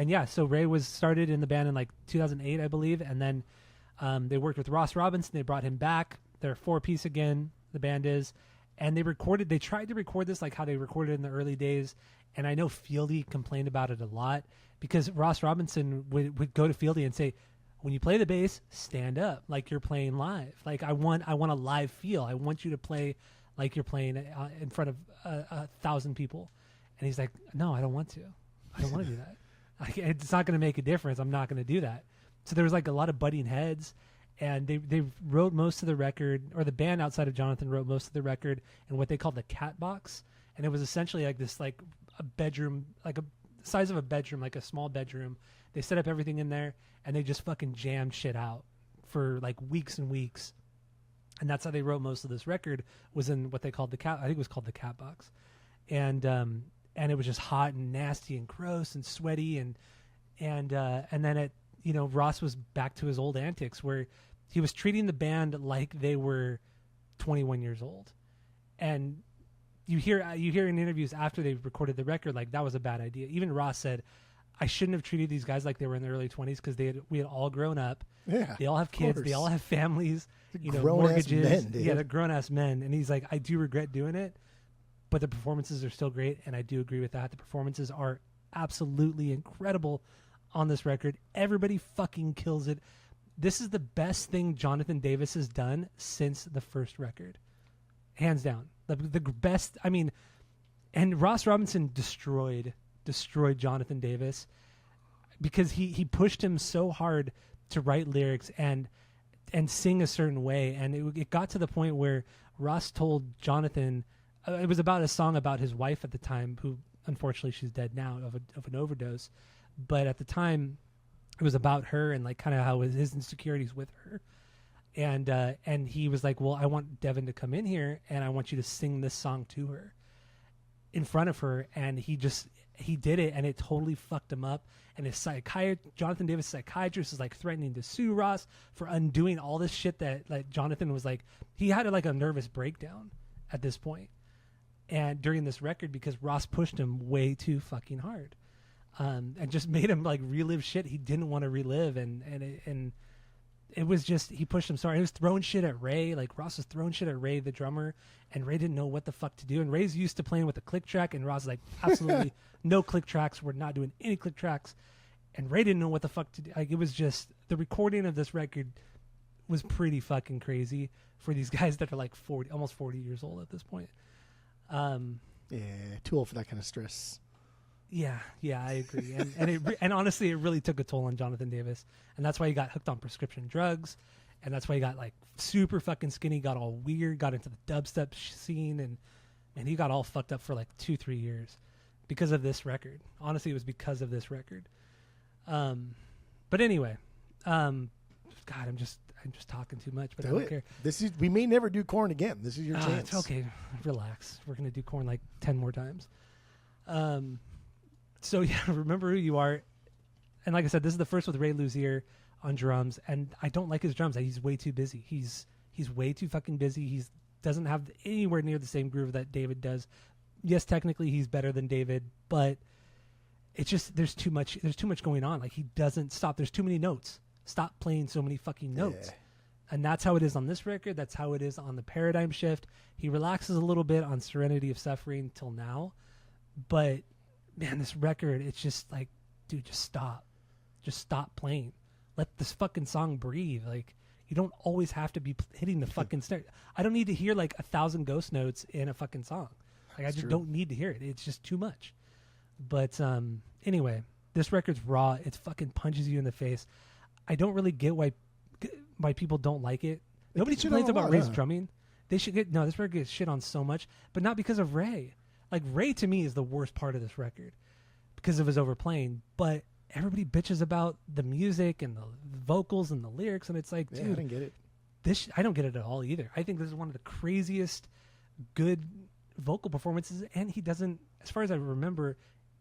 yeah, so Ray was started in the band in like 2008, I believe, and then they worked with Ross Robinson. They brought him back. They're a 4-piece again. The band is, and they tried to record this like how they recorded in the early days. And I know Fieldy complained about it a lot because Ross Robinson would go to Fieldy and say, when you play the bass, stand up like you're playing live. Like I want a live feel. I want you to play like you're playing in front of 1,000 people. And he's like, no, I don't want to. I don't want to do that. It's not going to make a difference. I'm not going to do that. So there was like a lot of butting heads, and they wrote most of the record, or the band outside of Jonathan wrote most of the record in what they called the cat box. And it was essentially like this, like a bedroom, like a size of a bedroom, like a small bedroom. They set up everything in there, and they just fucking jammed shit out for like weeks and weeks. And that's how they wrote most of this record, was in what they called the cat. I think it was called the cat box. And it was just hot and nasty and gross and sweaty, and then Ross was back to his old antics where he was treating the band like they were 21 years old. And you hear in interviews after they recorded the record, like that was a bad idea. Even Ross said, I shouldn't have treated these guys like they were in their early 20s because we had all grown up. Yeah, they all have kids. They all have families. Grown-ass mortgages. men, dude. Yeah, they're grown ass men. And he's like, I do regret doing it, but the performances are still great, and I do agree with that. The performances are absolutely incredible on this record. Everybody fucking kills it. This is the best thing Jonathan Davis has done since the first record, hands down. The best. I mean, and Ross Robinson destroyed Jonathan Davis because he pushed him so hard to write lyrics and sing a certain way, and it got to the point where Ross told Jonathan, it was about a song about his wife at the time, who unfortunately she's dead now of an overdose. But at the time, it was about her and like kind of how his insecurities with her. And he was like, well, I want Devin to come in here and I want you to sing this song to her in front of her. And he did it, and it totally fucked him up. And his Jonathan Davis' psychiatrist is like threatening to sue Ross for undoing all this shit that like Jonathan was like, he had like a nervous breakdown at this point. And during this record, because Ross pushed him way too fucking hard, and just made him like relive shit he didn't want to relive. And it was just, he pushed him so hard. He was throwing shit at Ray. Like Ross was throwing shit at Ray, the drummer, and Ray didn't know what the fuck to do. And Ray's used to playing with a click track, and Ross was like, absolutely no click tracks. We're not doing any click tracks. And Ray didn't know what the fuck to do. Like, it was just, the recording of this record was pretty fucking crazy for these guys that are like 40, almost 40 years old at this point. Yeah, too old for that kind of stress. Yeah, I agree. And honestly, it really took a toll on Jonathan Davis. And that's why he got hooked on prescription drugs. And that's why he got like super fucking skinny, got all weird, got into the dubstep scene. And he got all fucked up for like 2-3 years because of this record. Honestly, it was because of this record. But anyway, God, I'm just talking too much, but I don't care. We may never do KoRn again. This is your chance. It's okay. Relax. We're going to do KoRn like 10 more times. So yeah, remember who you are. And like I said, this is the first with Ray Luzier on drums, and I don't like his drums. He's way too busy. He's way too fucking busy. He doesn't have anywhere near the same groove that David does. Yes, technically he's better than David, but it's just there's too much going on. Like, he doesn't stop. There's too many notes. Stop playing so many fucking notes. Yeah. And that's how it is on this record. That's how it is on the Paradigm Shift. He relaxes a little bit on Serenity of Suffering till now, but man, this record, it's just like, dude, just stop. Just stop playing. Let this fucking song breathe. Like, you don't always have to be hitting the fucking snare. I don't need to hear like 1,000 ghost notes in a fucking song. Like, I just don't need to hear it. It's just too much. But anyway, this record's raw. It fucking punches you in the face. I don't really get why people don't like it. Nobody complains about Ray's drumming. They should get this record gets shit on so much, but not because of Ray. Like, Ray to me is the worst part of this record because of his overplaying. But everybody bitches about the music and the vocals and the lyrics, and it's like, dude, I didn't get it. I don't get it at all either. I think this is one of the craziest good vocal performances, and he doesn't, as far as I remember,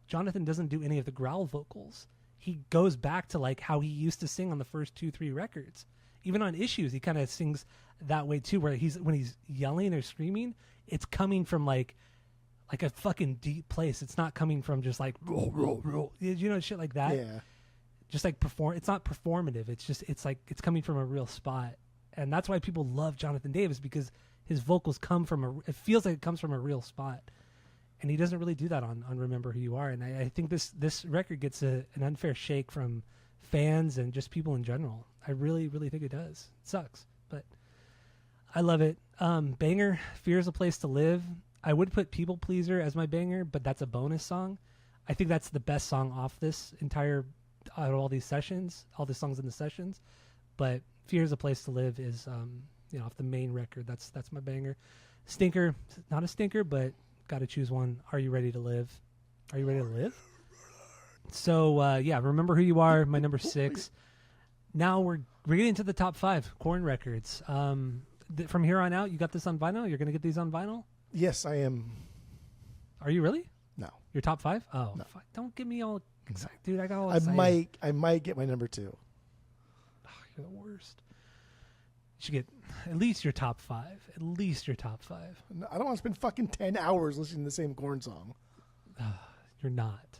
Jonathan doesn't do any of the growl vocals. He goes back to like how he used to sing on the first 2-3 records. Even on Issues, he kind of sings that way too, where when he's yelling or screaming, it's coming from like a fucking deep place. It's not coming from just like roll, you know, shit like that. Yeah. Just like it's not performative. It's like it's coming from a real spot. And that's why people love Jonathan Davis, because his vocals it feels like it comes from a real spot. And he doesn't really do that on Remember Who You Are. And I think this record gets an unfair shake from fans and just people in general. I really, really think it does. It sucks, but I love it. Banger, Fear is a Place to Live. I would put People Pleaser as my banger, but that's a bonus song. I think that's the best song off this out of all these sessions, all the songs in the sessions. But Fear is a Place to Live is, off the main record. That's my banger. Stinker, not a stinker, but got to choose one. Are You Ready to Live? Are you ready to live? So, Remember Who You Are, my number 6. Now we're getting into the top 5 KoRn records. From here on out, you got this on vinyl? You're going to get these on vinyl? Yes, I am. Are you really? No. Your top 5? Oh, no. Don't get me all excited. Dude, I got all excited. I might get my number 2. Oh, you're the worst. You should get at least your top 5. At least your top 5. No, I don't want to spend fucking 10 hours listening to the same KoRn song. You're not.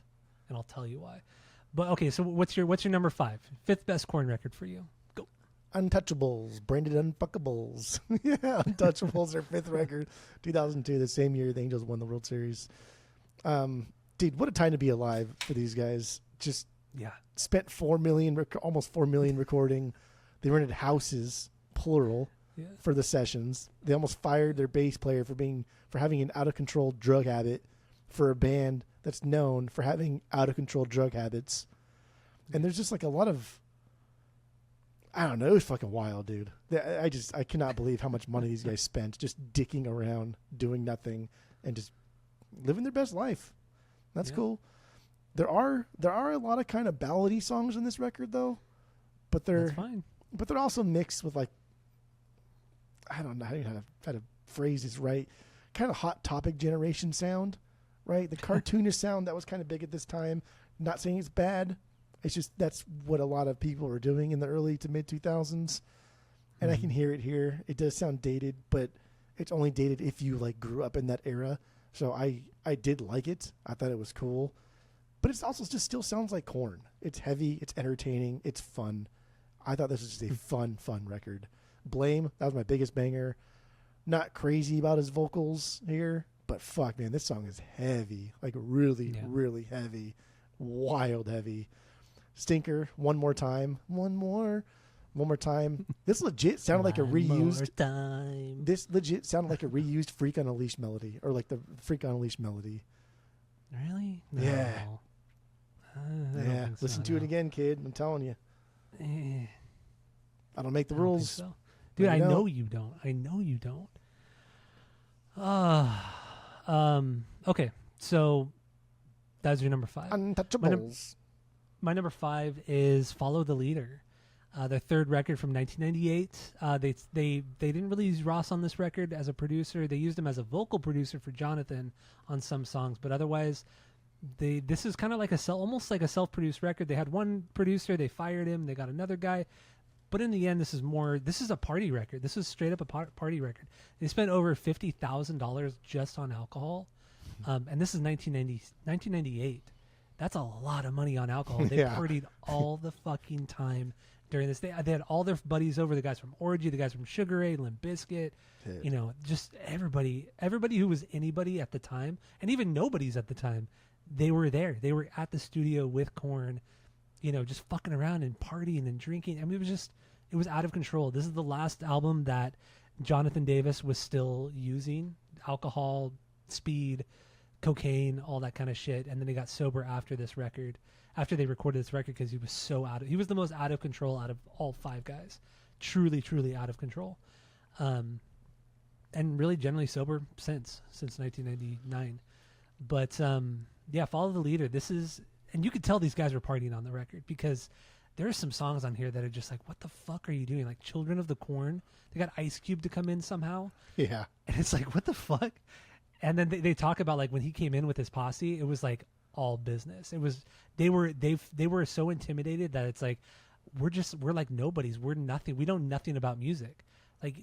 And I'll tell you why. But okay, so what's your number 5? 5th best KoRn record for you? Go. Untouchables, Branded Unfuckables. Yeah, Untouchables, their 5th record, 2002, the same year the Angels won the World Series. Dude, what a time to be alive for these guys. Just spent almost 4 million recording. They rented houses, plural, for the sessions. They almost fired their bass player for having an out of control drug habit for a band that's known for having out of control drug habits. And there's just like a lot of, I don't know. It was fucking wild, dude. I cannot believe how much money these guys spent just dicking around, doing nothing, and just living their best life. That's cool. There are a lot of kind of ballady songs in this record, though, but they're That's fine. But they're also mixed with like, I don't know how to phrase this right, kind of Hot Topic generation sound, right? The cartoonish sound that was kind of big at this time. Not saying it's bad. It's just that's what a lot of people were doing in the early to mid 2000s, and I can hear it here. It does sound dated, but it's only dated if you like grew up in that era. So I did like it. I thought it was cool, but it's also just still sounds like KoRn. It's heavy. It's entertaining. It's fun. I thought this was just a fun record. Blame, that was my biggest banger. Not crazy about his vocals here, but fuck, man, this song is heavy. Like really, really heavy. Wild heavy. Stinker, One More Time. One more time. This legit sounded like a reused. This legit sounded like a reused Freak on a Leash melody, or like the Freak on a Leash melody. Really? No. Yeah. Yeah. Listen to it again, kid. I'm telling you. I don't make the I don't rules. think so. Dude, I know you don't. Okay, so that's your number 5. Untouchables. My number 5 is Follow the Leader, their third record from 1998. They didn't really use Ross on this record as a producer. They used him as a vocal producer for Jonathan on some songs, but otherwise, this is kind of like almost like a self-produced record. They had one producer, they fired him, they got another guy. But in the end, this is a party record. This is straight up a party record. They spent over $50,000 just on alcohol. And this is 1998. That's a lot of money on alcohol. They partied all the fucking time during this. They had all their buddies over, the guys from Orgy, the guys from Sugar Ray, Limp Bizkit, just everybody who was anybody at the time, and even nobodies at the time, they were there. They were at the studio with KoRn, just fucking around and partying and drinking. I mean, it was out of control. This is the last album that Jonathan Davis was still using alcohol, speed, cocaine, all that kind of shit. And then he got sober after this record, after they recorded this record, because he was he was the most out of control out of all 5 guys. Truly, truly out of control. And really generally sober since 1999. But Follow the Leader. This is, and you could tell these guys were partying on the record, because there are some songs on here that are just like, what the fuck are you doing? Like Children of the Corn. They got Ice Cube to come in somehow. Yeah. And it's like, what the fuck? And then they talk about like when he came in with his posse, it was like all business. It was, they were so intimidated that it's like, we're like nobodies. We're nothing. We know nothing about music. Like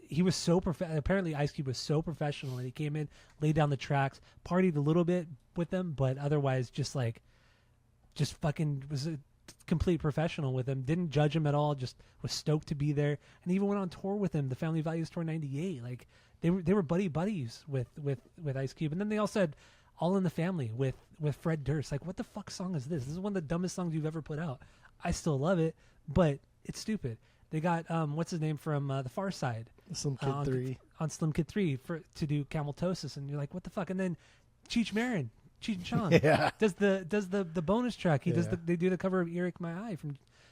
he was so apparently Ice Cube was so professional, and he came in, laid down the tracks, partied a little bit with them, but otherwise just fucking was a complete professional with him. Didn't judge him at all. Just was stoked to be there, and even went on tour with him. The Family Values Tour '98. Like they were buddies with Ice Cube, and then they all said All in the Family with Fred Durst. Like, what the fuck song is this? This is one of the dumbest songs you've ever put out. I still love it, but it's stupid. They got what's his name from The Far Side, Slim Kid 3 on Slim Kid 3 to do Cameltosis, and you're like, what the fuck? And then Cheech and Chong does the bonus track. They do the cover of Earache My Eye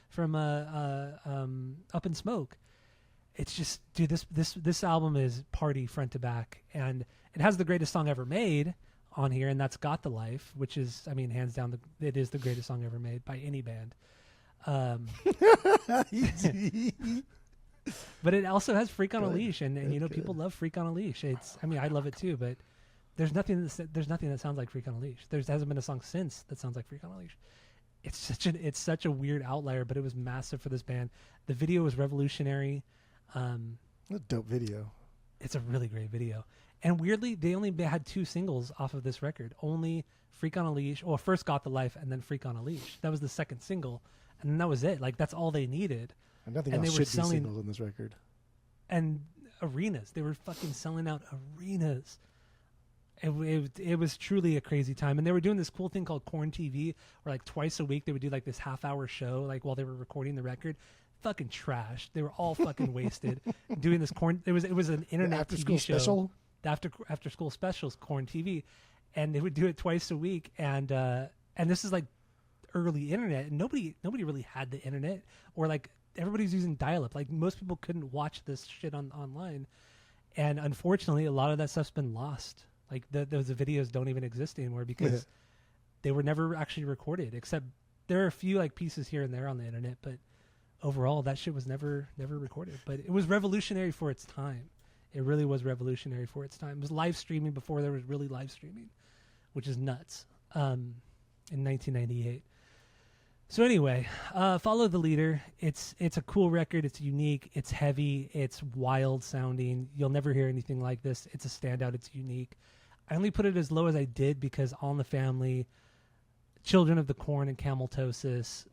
from Up in Smoke. It's just, dude, this album is party front to back, and it has the greatest song ever made on here, and that's Got the Life, which is, I mean, hands down, it is the greatest song ever made by any band. But it also has Freak on a Leash, and people love Freak on a Leash. I love it too, but there's nothing that sounds like Freak on a Leash. There hasn't been a song since that sounds like Freak on a Leash. It's such a weird outlier, but it was massive for this band. The video was revolutionary. A dope video. It's a really great video. And weirdly, they only had 2 singles off of this record. Only Freak on a Leash, or first Got the Life, and then Freak on a Leash. That was the second single, and that was it. Like, that's all they needed. And nothing else should be singles on this record. And arenas. They were fucking selling out arenas. It was truly a crazy time. And they were doing this cool thing called KoRn TV, where like twice a week they would do like this half-hour show, like while they were recording the record. Fucking trash. They were all fucking wasted doing this KoRn. It was an internet TV show. Special? After school specials, KoRn TV, and they would do it twice a week. And this is like early internet, and nobody really had the internet, or like everybody's using dial-up. Like most people couldn't watch this shit online, and unfortunately, a lot of that stuff's been lost. Like those videos don't even exist anymore because they were never actually recorded. Except there are a few like pieces here and there on the internet, but overall, that shit was never recorded. But it was revolutionary for its time. It really was revolutionary for its time. It was live streaming before there was really live streaming, which is nuts. In 1998. So anyway, Follow the Leader. It's a cool record. It's unique. It's heavy. It's wild sounding. You'll never hear anything like this. It's a standout. It's unique. I only put it as low as I did because All in the Family, Children of the KoRn, and Cameltosis,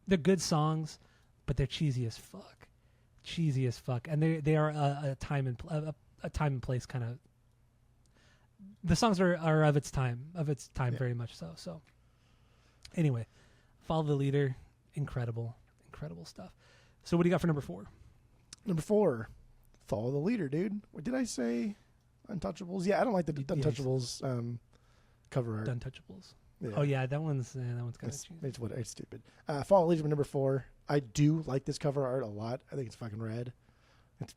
they're good songs, but they're cheesy as fuck. Cheesy as fuck. And they are a time and place kind of. The songs are of its time very much so. So anyway, Follow the Leader, incredible stuff. So what do you got for number 4? Number 4, Follow the Leader, dude. What did I say? Untouchables? Yeah, I don't like the Untouchables cover art. Untouchables. Yeah. Oh yeah, that one's kind of cheesy. It's stupid. Follow the Leader, number 4. I do like this cover art a lot. I think it's fucking rad. It's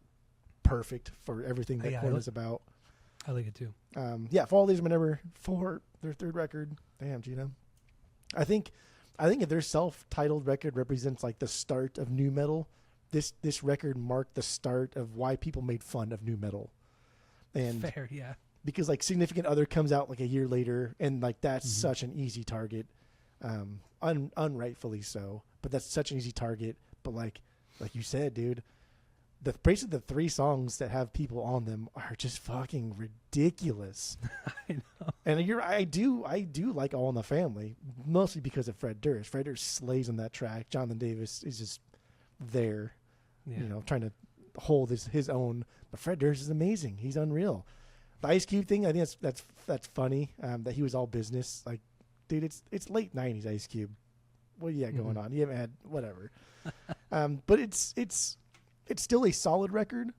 perfect for everything that KoRn is about. I like it too. Follow the Leader, number 4. Their third record. Damn, Gino. I think if their self-titled record represents like the start of nu metal, this record marked the start of why people made fun of nu metal. And fair, yeah. Because like Significant Other comes out like a year later, and like that's such an easy target, unrightfully so. But that's such an easy target. But like you said, dude, basically the 3 songs that have people on them are just fucking ridiculous. I know. And I do like All in the Family, mostly because of Fred Durst. Fred Durst slays on that track. Jonathan Davis is just there, trying to hold his own. But Fred Durst is amazing. He's unreal. The Ice Cube thing, I think that's funny. That he was all business. Like, dude, it's late '90s Ice Cube. What do you got going on? You haven't had whatever. But it's still a solid record.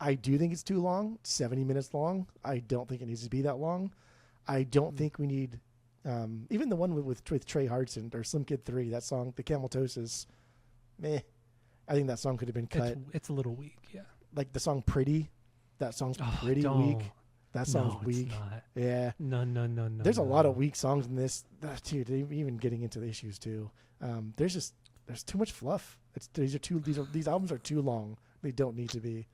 I do think it's too long. 70 minutes long. I don't think it needs to be that long. I don't think we need even the one with Trey Hardson or Slim Kid 3, that song, the Cameltosis, meh. I think that song could have been cut. It's a little weak, yeah. Like the song Pretty, that song's pretty weak. That song's weak. It's not. Yeah. No. There's a lot of weak songs in this. Dude, even getting into the issues too. There's too much fluff. These albums are too long. They don't need to be.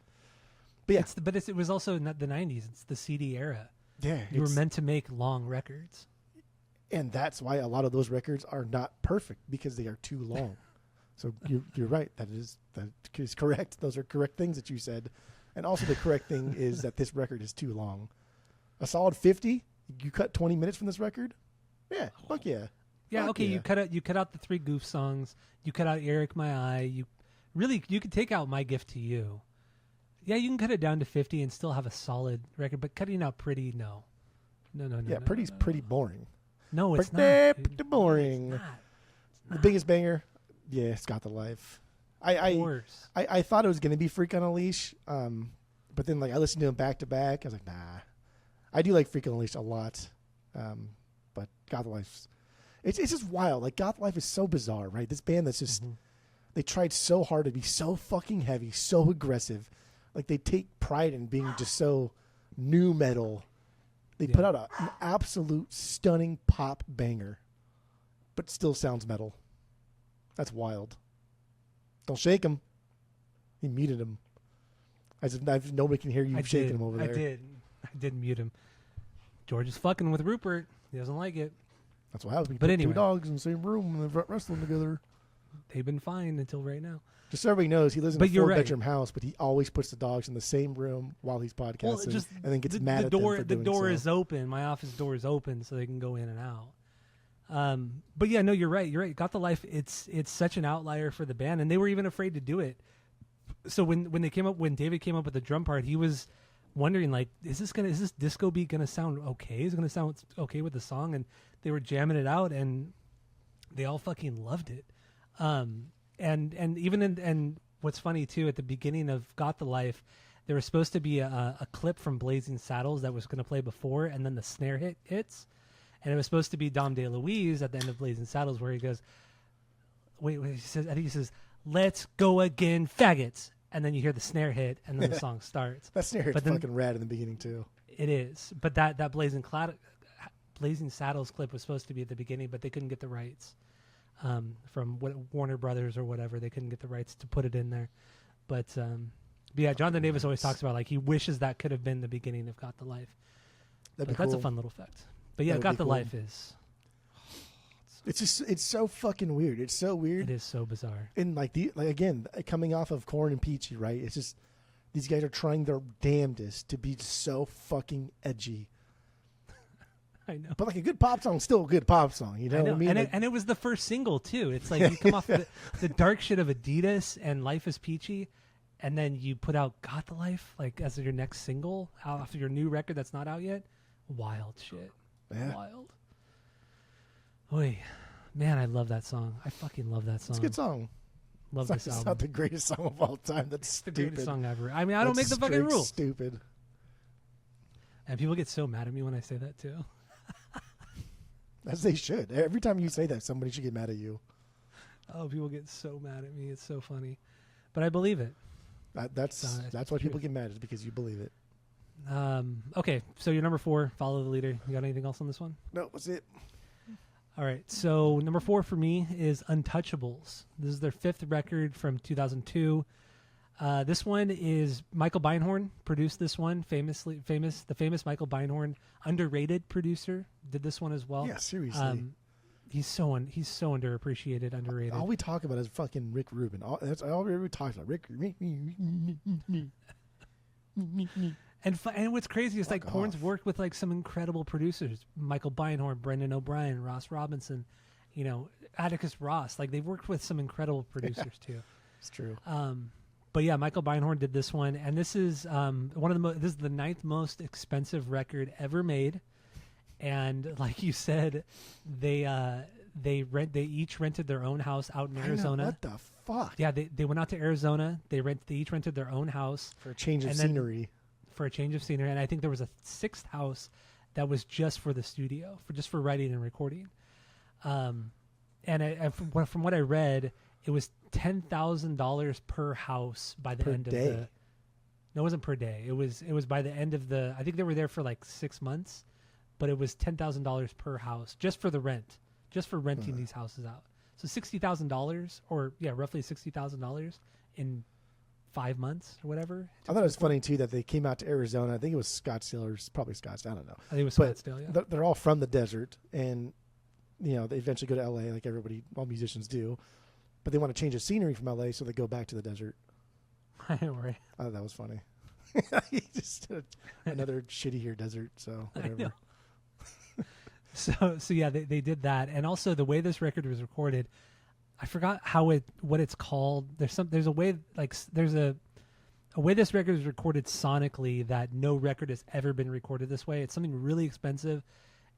But yeah. It was also not the 90s. It's the CD era. Yeah. You were meant to make long records. And that's why a lot of those records are not perfect, because they are too long. So you're right. That is correct. Those are correct things that you said. And also the correct thing is that this record is too long. A solid 50? You cut 20 minutes from this record? Yeah. Fuck yeah. Yeah, Fuck okay, yeah. you cut out the 3 goof songs. You cut out Eric My Eye. You could take out My Gift to You. Yeah, you can cut it down to 50 and still have a solid record, but cutting out Pretty, no. No. Yeah, Pretty's pretty boring. No, it's not. Pretty boring. It's not. The biggest banger, yeah, it's Got the Life. I thought it was going to be Freak on a Leash, but then like I listened to them back to back. I was like, nah. I do like Freak on a Leash a lot, but Got the Life, it's just wild. Like Got the Life is so bizarre, right? This band that's just they tried so hard to be so fucking heavy, so aggressive. Like they take pride in being just so nu metal. They put out an absolute stunning pop banger, but still sounds metal. That's wild. Don't shake him. He muted him. Nobody can hear you shaking him over there. I did mute him. George is fucking with Rupert. He doesn't like it. That's what happens. But Put anyway. 2 dogs in the same room and they're wrestling together. They've been fine until right now. Just so everybody knows, he lives in a you're right. 4-bedroom house, but he always puts the dogs in the same room while he's podcasting, and then gets mad at them for doing the door so. is open. My office door is open, so they can go in and out. But yeah, no, you're right. You're right. Got the Life. It's such an outlier for the band, and they were even afraid to do it. So when David came up with the drum part, he was wondering like, is this disco beat gonna sound okay? Is it gonna sound okay with the song? And they were jamming it out, and they all fucking loved it. And even and what's funny too, at the beginning of Got the Life, there was supposed to be a clip from Blazing Saddles that was going to play before, and then the snare hits, and it was supposed to be Dom DeLuise at the end of Blazing Saddles, where he goes, wait, he says, let's go again, faggots. And then you hear the snare hit, and then the song starts. That snare hit's fucking rad in the beginning, too. It is. But that Blazing Saddles clip was supposed to be at the beginning, but they couldn't get the rights from Warner Brothers or whatever. They couldn't get the rights to put it in there. But yeah, Jonathan Davis always talks about, like, he wishes that could have been the beginning of Got the Life. That's a fun little fact. But yeah, Got the Life is... It's so fucking weird. It's so weird. It is so bizarre. And again, coming off of KoRn and Peachy, right? It's just these guys are trying their damnedest to be so fucking edgy. I know. But like a good pop song, still a good pop song. You know what I mean? And it was the first single too. It's like you come off the dark shit of Adidas and Life is Peachy, and then you put out Got the Life like as your next single off of your new record that's not out yet. Wild shit. Yeah. Wild. Oy, man, I love that song. I fucking love that song. It's a good song. Love this album. It's not the greatest song of all time. That's it's stupid. The greatest song ever. I mean, I don't make the fucking rules. Stupid. And people get so mad at me when I say that too. As they should. Every time you say that, somebody should get mad at you. Oh, people get so mad at me. It's so funny, but I believe it. That's why people get mad, is because you believe it. Okay, so you're number 4. Follow the leader. You got anything else on this one? No, that's it. All right, so number 4 for me is Untouchables. This is their 5th record from 2002. This one is Michael Beinhorn produced this one. The famous Michael Beinhorn, underrated producer, did this one as well. Yeah, seriously. He's so underappreciated, underrated. All we talk about is fucking Rick Rubin. That's all we ever talk about. Rick. And what's crazy is like KoRn's worked with like some incredible producers: Michael Beinhorn, Brendan O'Brien, Ross Robinson, Atticus Ross. Like they've worked with some incredible producers too. It's true. But yeah, Michael Beinhorn did this one, and this is this is the 9th most expensive record ever made. And like you said, they each rented their own house out in Arizona. What the fuck? Yeah, they went out to Arizona. They each rented their own house for a change of scenery. And I think there was a 6th house that was just for the studio, for writing and recording. And from what I read, it was $10,000 per house by the end of the. No, it wasn't per day. It was by the end of the. I think they were there for like 6 months, but it was $10,000 per house just for the rent, just for renting these houses out. So $60,000, or roughly $60,000 in 5 months or whatever. I thought it was funny too that they came out to Arizona. I think it was Scottsdale or probably Scottsdale. I don't know. I think it was Scottsdale. Yeah, they're all from the desert, and they eventually go to LA like all musicians do. But they want to change the scenery from LA, so they go back to the desert. I know, right? I thought that was funny. Just another shittier desert. So whatever. So yeah, they did that, and also the way this record was recorded, I forgot what it's called. There's a way a way this record is recorded sonically that no record has ever been recorded this way. It's something really expensive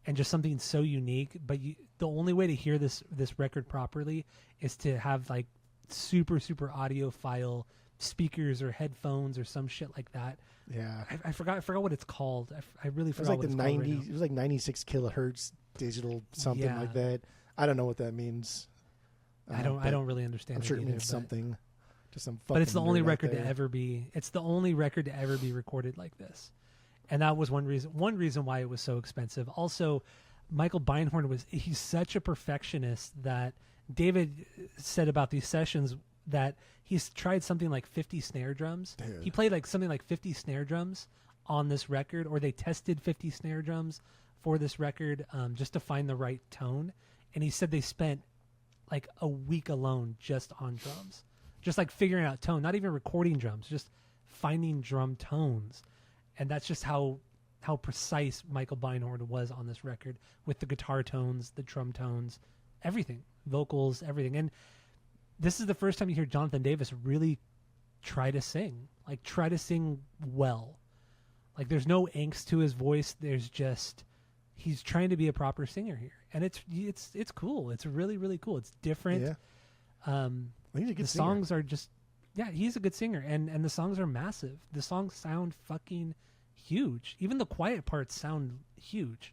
and just something so unique. But the only way to hear this record properly is to have like super super audiophile speakers or headphones or some shit like that. Yeah, I forgot what it's called. I really forgot. It was like it was like 96 kilohertz digital something like that. I don't know what that means. I don't really understand. I'm sure it means something. Just some. But it's the only record to ever be. It's the only record to ever be recorded like this, and that was one reason why it was so expensive. Also, Michael Beinhorn he's such a perfectionist that David said about these sessions that he's tried something like 50 snare drums. Dude. He played like something like 50 snare drums on this record, or they tested 50 snare drums for this record just to find the right tone. And he said they spent like a week alone just on drums, just like figuring out tone, not even recording drums, just finding drum tones. And that's just how precise Michael Beinhorn was on this record with the guitar tones, the drum tones, everything, vocals, everything. And this is the first time you hear Jonathan Davis really try to sing well. Like there's no angst to his voice. There's just, he's trying to be a proper singer here. And it's cool. It's really, really cool. It's different. Yeah. He's a good singer. Songs are just, he's a good singer. And the songs are massive. The songs sound fucking huge. Even the quiet parts sound huge.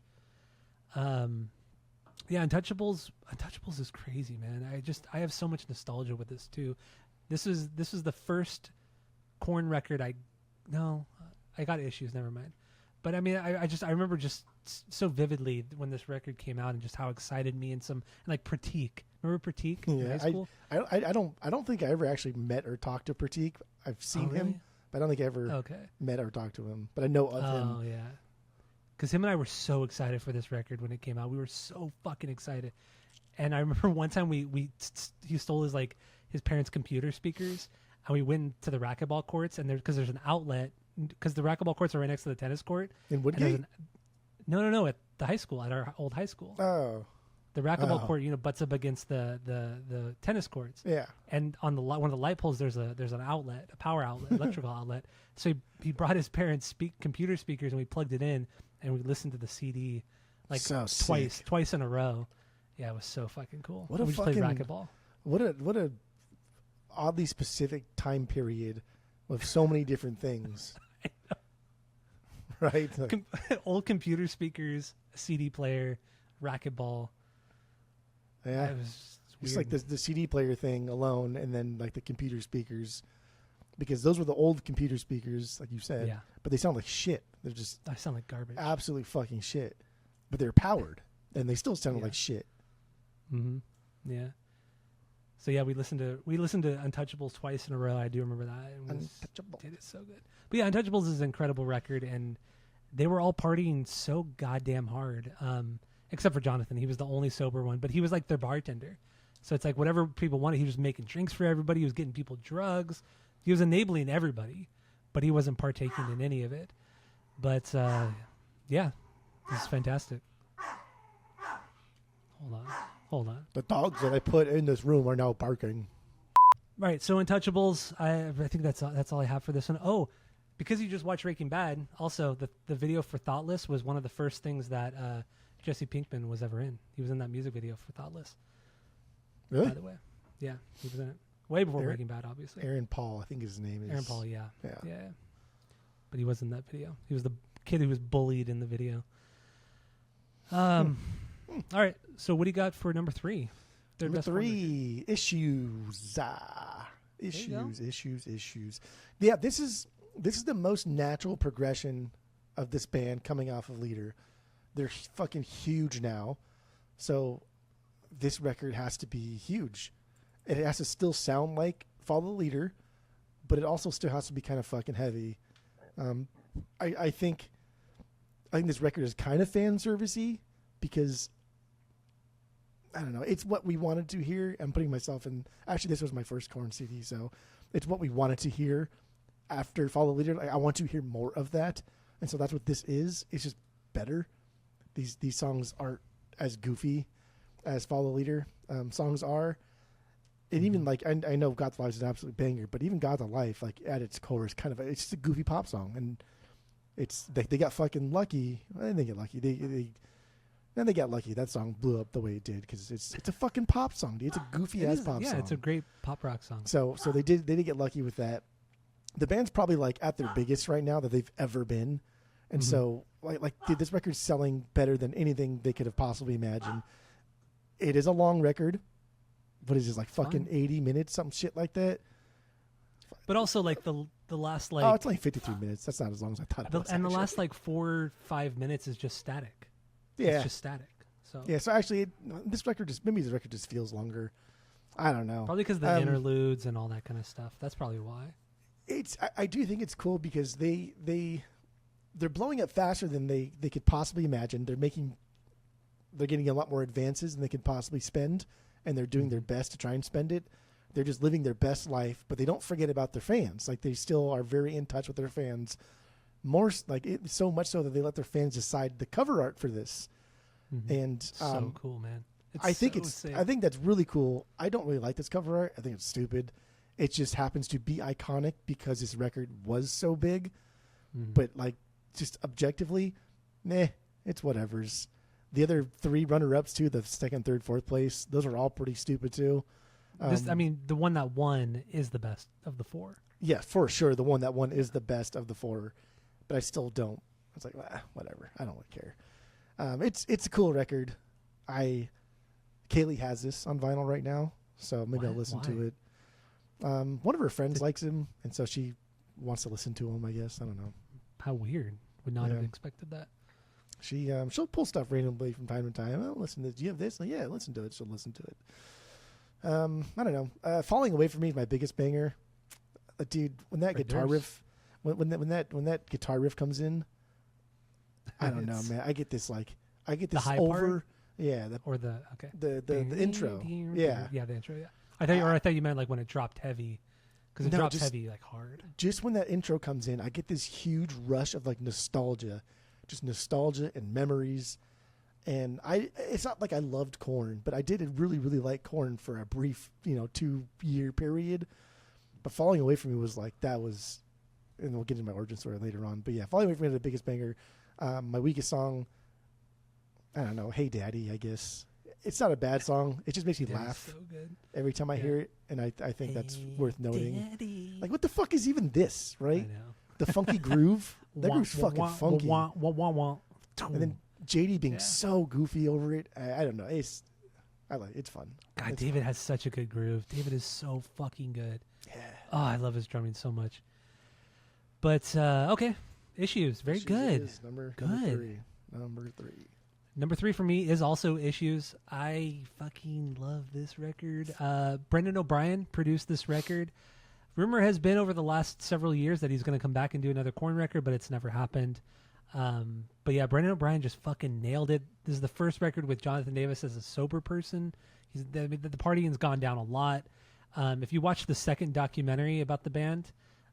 Untouchables is crazy, man. I have so much nostalgia with this too. This was the first KoRn record I got issues, never mind. But I mean, I remember just so vividly when this record came out and just how excited me and like Pratik. Remember Pratik in high school? I don't think I ever actually met or talked to Pratik. I've seen him, but I don't think I ever met or talked to him. But I know of him. Oh yeah, because him and I were so excited for this record when it came out. We were so fucking excited. And I remember one time he stole his parents' computer speakers, and we went to the racquetball courts, and because there's an outlet. Because the racquetball courts are right next to the tennis court. In Woodgate? No, at the high school, at our old high school. Oh. The racquetball court, butts up against the tennis courts. Yeah. And on one of the light poles, there's an outlet, a power outlet, electrical outlet. So he brought his parents' computer speakers, and we plugged it in, and we listened to the CD twice in a row. Yeah, it was so fucking cool. We just played racquetball. What a oddly specific time period with so many different things. Right? Old computer speakers, a CD player, racquetball. Yeah. It was just weird. like the CD player thing alone, and then like the computer speakers, because those were the old computer speakers, like you said. Yeah. But they sound like shit. They're just I sound like garbage. absolutely fucking shit. But they're powered, and they still sounded like shit. Mm-hmm. Yeah. So yeah, we listened to Untouchables twice in a row. I do remember that. Did it so good. But yeah, Untouchables is an incredible record, and they were all partying so goddamn hard. Except for Jonathan, he was the only sober one, but he was like their bartender. So it's like whatever people wanted, he was making drinks for everybody. He was getting people drugs. He was enabling everybody, but he wasn't partaking in any of it. But yeah, this is fantastic. Hold on. The dogs that I put in this room are now barking. Right, so Untouchables, I think that's all I have for this one. Oh, because you just watched Breaking Bad, also the video for Thoughtless was one of the first things that Jesse Pinkman was ever in. He was in that music video for Thoughtless. Really? By the way. Yeah, he was in it. Way before Breaking Bad, obviously. Aaron Paul, I think his name is. Aaron Paul, yeah. Yeah. But he was in that video. He was the kid who was bullied in the video. All right, so what do you got for number 3? Number 3, issues. Issues. Yeah, this is the most natural progression of this band coming off of Leader. They're fucking huge now, so this record has to be huge. It has to still sound like Follow the Leader, but it also still has to be kind of fucking heavy. I think this record is kind of fan servicey because I don't know. It's what we wanted to hear. I'm putting myself in. Actually, this was my first KoRn CD, so it's what we wanted to hear after Follow the Leader. I want to hear more of that, and so that's what this is. It's just better. These songs aren't as goofy as Follow the Leader songs are, and even like I know God's Life is an absolute banger, but even God's Life, like at its core, is kind of it's just a goofy pop song, and it's they got fucking lucky. I didn't get lucky. They got lucky. That song blew up the way it did because it's a fucking pop song, dude. It's a goofy ass pop song. Yeah, it's a great pop rock song. So they did get lucky with that. The band's probably like at their biggest right now that they've ever been, and so dude, this record's selling better than anything they could have possibly imagined. It is a long record. What is this, like fucking 80 minutes, some shit like that? But also like the last like it's only 53 minutes. That's not as long as I thought it was. And the last like 4 or 5 minutes is just static. Yeah, it's just static. So yeah, so actually, this record just feels longer. I don't know. Probably because the interludes and all that kind of stuff. That's probably why. I do think it's cool because they're blowing up faster than they could possibly imagine. They're getting a lot more advances than they could possibly spend, and they're doing their best to try and spend it. They're just living their best life, but they don't forget about their fans. Like they still are very in touch with their fans. More like it, so much so that they let their fans decide the cover art for this, and so cool, man. I think that's really cool. I don't really like this cover art. I think it's stupid. It just happens to be iconic because this record was so big, but like just objectively, it's whatever's. The other 3 runner-ups too, the 2nd, 3rd, 4th place, those are all pretty stupid too. The one that won is the best of the 4. Yeah, for sure, the one that won is the best of the 4. But I still don't. It's like, whatever. I don't really care. It's a cool record. Kaylee has this on vinyl right now, so maybe I'll listen to it. One of her friends likes him, and so she wants to listen to him, I guess. I don't know. How weird. Would not have expected that. She'll pull stuff randomly from time to time. Oh, listen to this. Do you have this? Like, yeah, listen to it. She'll listen to it. I don't know. Falling Away From Me is my biggest banger. Dude, when that guitar riff, when that guitar riff comes in, I don't know, man. I get this high over, part? yeah, the intro, yeah, the intro, yeah. I thought you meant like when it dropped heavy, because it drops heavy like hard. Just when that intro comes in, I get this huge rush of like nostalgia and memories. And it's not like I loved KoRn, but I did really, really like KoRn for a brief, 2-year period. But Falling Away From Me was like, that was, and we'll get into my origin story later on. But yeah, Falling Away From Me is the biggest banger. My weakest song, I don't know, Hey Daddy, I guess. It's not a bad song. It just makes me laugh so good. every time I hear it. And I think that's worth noting. Daddy. Like, what the fuck is even this, right? I know. The funky groove. That groove's fucking funky. And then JD being so goofy over it. I don't know. It's fun. God, it's David fun. has such a good groove. David is so fucking good. Yeah. Oh, I love his drumming so much. But okay, Issues, very good. Number 3. Number 3 for me is also Issues. I fucking love this record. Brendan O'Brien produced this record. Rumor has been over the last several years that he's going to come back and do another KoRn record, but it's never happened. But yeah, Brendan O'Brien just fucking nailed it. This is the first record with Jonathan Davis as a sober person. The partying's gone down a lot. If you watch the second documentary about the band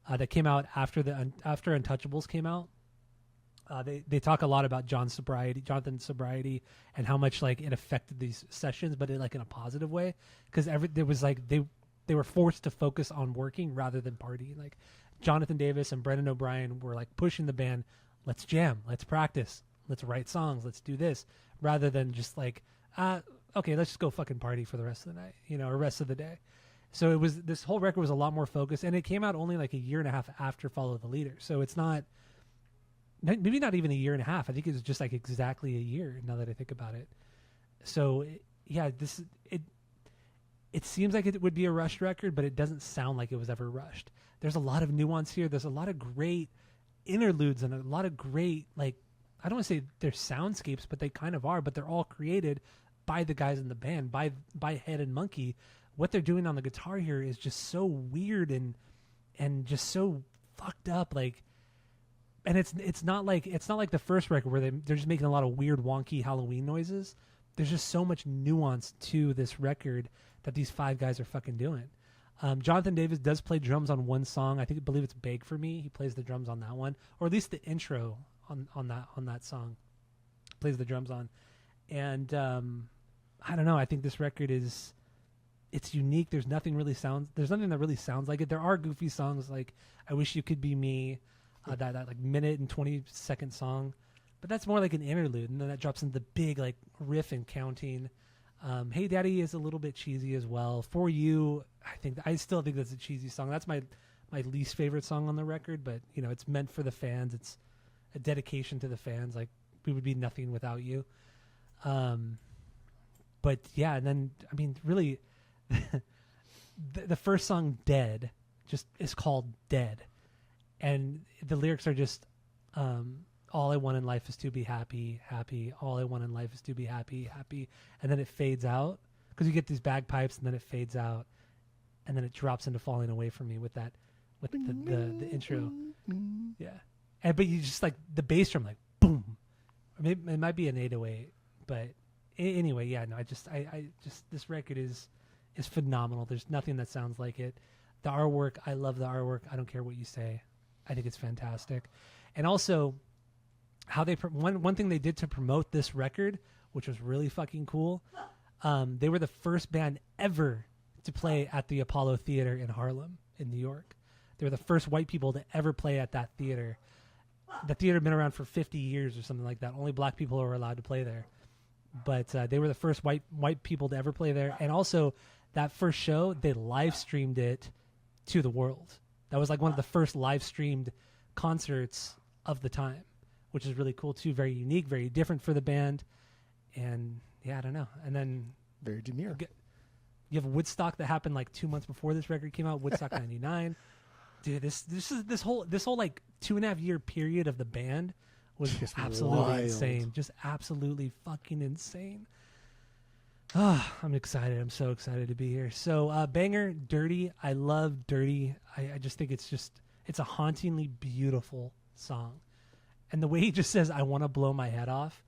that came out after Untouchables came out, they talk a lot about Jonathan's sobriety, and how much like it affected these sessions, but in a positive way, because there was like they were forced to focus on working rather than partying. Like Jonathan Davis and Brendan O'Brien were like pushing the band. Let's jam, let's practice, let's write songs, let's do this, rather than just like, okay, let's just go fucking party for the rest of the night, or rest of the day. So this whole record was a lot more focused, and it came out only like a year and a half after Follow the Leader. So it's maybe not even a year and a half. I think it was just like exactly a year now that I think about it. So it seems like it would be a rushed record, but it doesn't sound like it was ever rushed. There's a lot of nuance here. There's a lot of great interludes and a lot of great, like, I don't want to say they're soundscapes, but they kind of are, but they're all created by the guys in the band, by Head and Monkey. What they're doing on the guitar here is just so weird and just so fucked up, like, and it's not like the first record where they're just making a lot of weird wonky Halloween noises. There's just so much nuance to this record that these 5 guys are fucking doing. Jonathan Davis does play drums on one song. I believe it's Beg For Me. He plays the drums on that one, or at least the intro on that song. Plays the drums on, and I don't know. I think this record it's unique. There's nothing that really sounds like it. There are goofy songs like I Wish You Could Be Me, that like minute and 20-second song, but that's more like an interlude, and then that drops into the big like riff and counting. Hey Daddy is a little bit cheesy as well. For You, I still think that's a cheesy song. That's my least favorite song on the record, but it's meant for the fans. It's a dedication to the fans. Like, we would be nothing without you. But yeah, and then I mean, really, the first song, Dead, just is called Dead, and the lyrics are just all I want in life is to be happy, happy. All I want in life is to be happy, happy. And then it fades out because you get these bagpipes, and then it fades out, and then it drops into Falling Away From Me with the intro. Yeah, but you just like the bass drum, like boom. Or maybe it might be an 808, but anyway, yeah. No, I just this record is phenomenal. There's nothing that sounds like it. The artwork, I love the artwork. I don't care what you say. I think it's fantastic, and also how they one thing they did to promote this record, which was really fucking cool. They were the first band ever to play at the Apollo Theater in Harlem, in New York. They were the first white people to ever play at that theater. The theater had been around for 50 years or something like that. Only black people were allowed to play there. But they were the first white people to ever play there. And also, that first show, they live streamed it to the world. That was like one of the first live streamed concerts of the time, which is really cool too. Very unique, very different for the band. And yeah, I don't know. And then very demure. You have Woodstock that happened like 2 months before this record came out. Woodstock '99. Dude, this whole like 2.5 year period of the band was just absolutely wild. insane. Just absolutely fucking insane. Ah, I'm excited. I'm so excited to be here. So, banger, Dirty. I love Dirty. I just think it's a hauntingly beautiful song. And the way he just says, I want to blow my head off,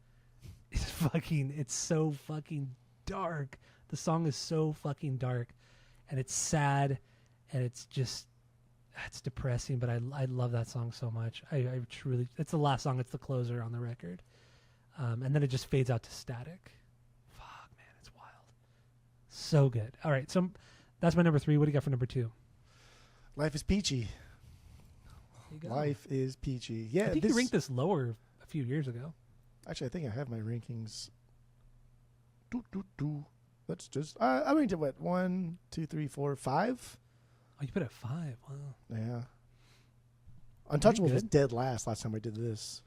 it's so fucking dark. The song is so fucking dark, and it's sad, and it's depressing, but I love that song so much. I truly, it's the last song. It's the closer on the record. And then it just fades out to static. Fuck, man, it's wild. So good. All right, so that's my number 3. What do you got for number 2? Life is Peachy. Life is Peachy. Yeah, I think you ranked this lower a few years ago. Actually, I think I have my rankings. Let's just. I ranked it what 1, 2, 3, 4, 5. Oh, you put it at 5. Wow. Yeah. Untouchables was dead last time I did this.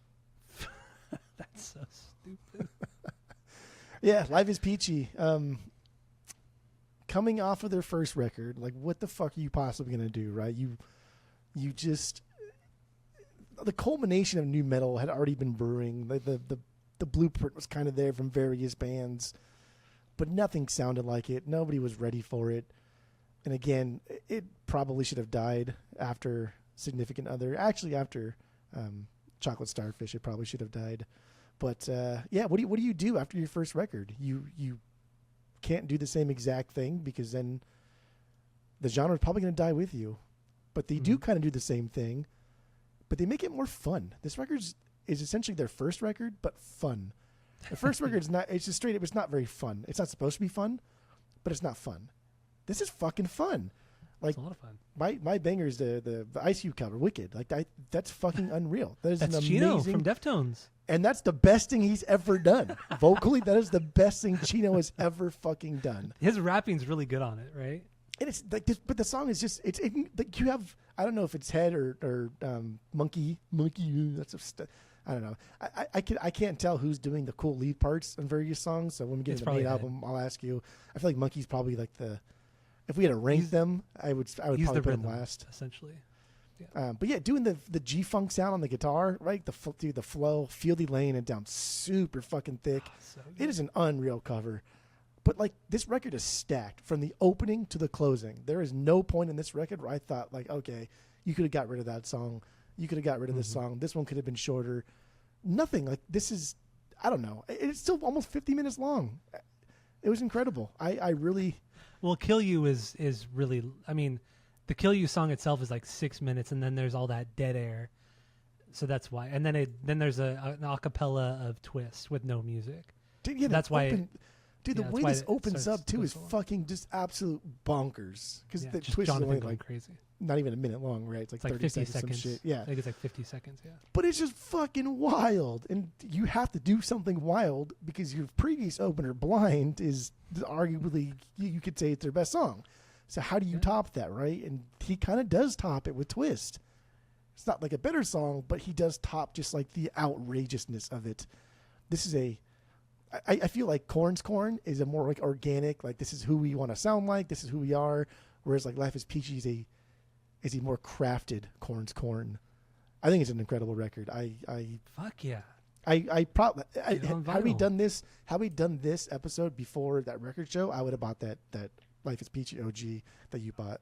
That's so stupid. Yeah, Life is Peachy. Coming off of their first record, like, what the fuck are you possibly gonna do, right? You just. The culmination of new metal had already been brewing. The blueprint was kind of there from various bands, but nothing sounded like it. Nobody was ready for it. And again, it probably should have died after Significant Other. Actually, after Chocolate Starfish, it probably should have died. But yeah, what do you do after your first record? You can't do the same exact thing, because then the genre is probably going to die with you. But they do kind of do the same thing. But they make it more fun. This record is essentially their first record, but fun. The first record is not. It's just straight up. It's not very fun. It's not supposed to be fun, but it's not fun. This is fucking fun. Like, it's a lot of fun. My banger is the Ice Cube cover, Wicked. Like, that's fucking unreal. That is that's an Chino amazing from Deftones. And that's the best thing he's ever done. Vocally, that is the best thing Chino has ever fucking done. His rapping's really good on it, right? And it's like this, but the song is just like, you have, I don't know if it's Head or Monkey. That's I don't know. I can't tell who's doing the cool lead parts on various songs. So when we get into the main album, I'll ask you. I feel like Monkey's probably like if we had to rank them, I would probably put him last. Essentially. Yeah. But yeah, doing the G-funk sound on the guitar, right? The flow, Fieldy laying it down super fucking thick. Oh, so it is an unreal cover. But like, this record is stacked from the opening to the closing. There is no point in this record where I thought, like, okay, you could have got rid of that song. You could have got rid of this song. This one could have been shorter. Nothing. Like, this is, I don't know. It's still almost 50 minutes long. It was incredible. I really. Well, Kill You is really, I mean, the Kill You song itself is like 6 minutes, and then there's all that dead air. So that's why. And then there's an acapella of Twist with no music. Dude, yeah, that's why. The way this opens up too is fucking just absolute bonkers. Because the Twist is only like crazy. Not even a minute long, right? It's like 30 50 seconds. Some shit. Yeah, I think it's like 50 seconds. Yeah. But it's just fucking wild, and you have to do something wild because your previous opener, Blind, is arguably, you could say, it's their best song. So how do you top that, right? And he kind of does top it with Twist. It's not like a better song, but he does top just like the outrageousness of it. This is I feel like KoRn is a more like organic, like, this is who we want to sound like, this is who we are. Whereas like Life is Peachy is a more crafted KoRn. I think it's an incredible record. Fuck yeah. Had we done this episode before that record show, I would have bought that Life is Peachy OG that you bought.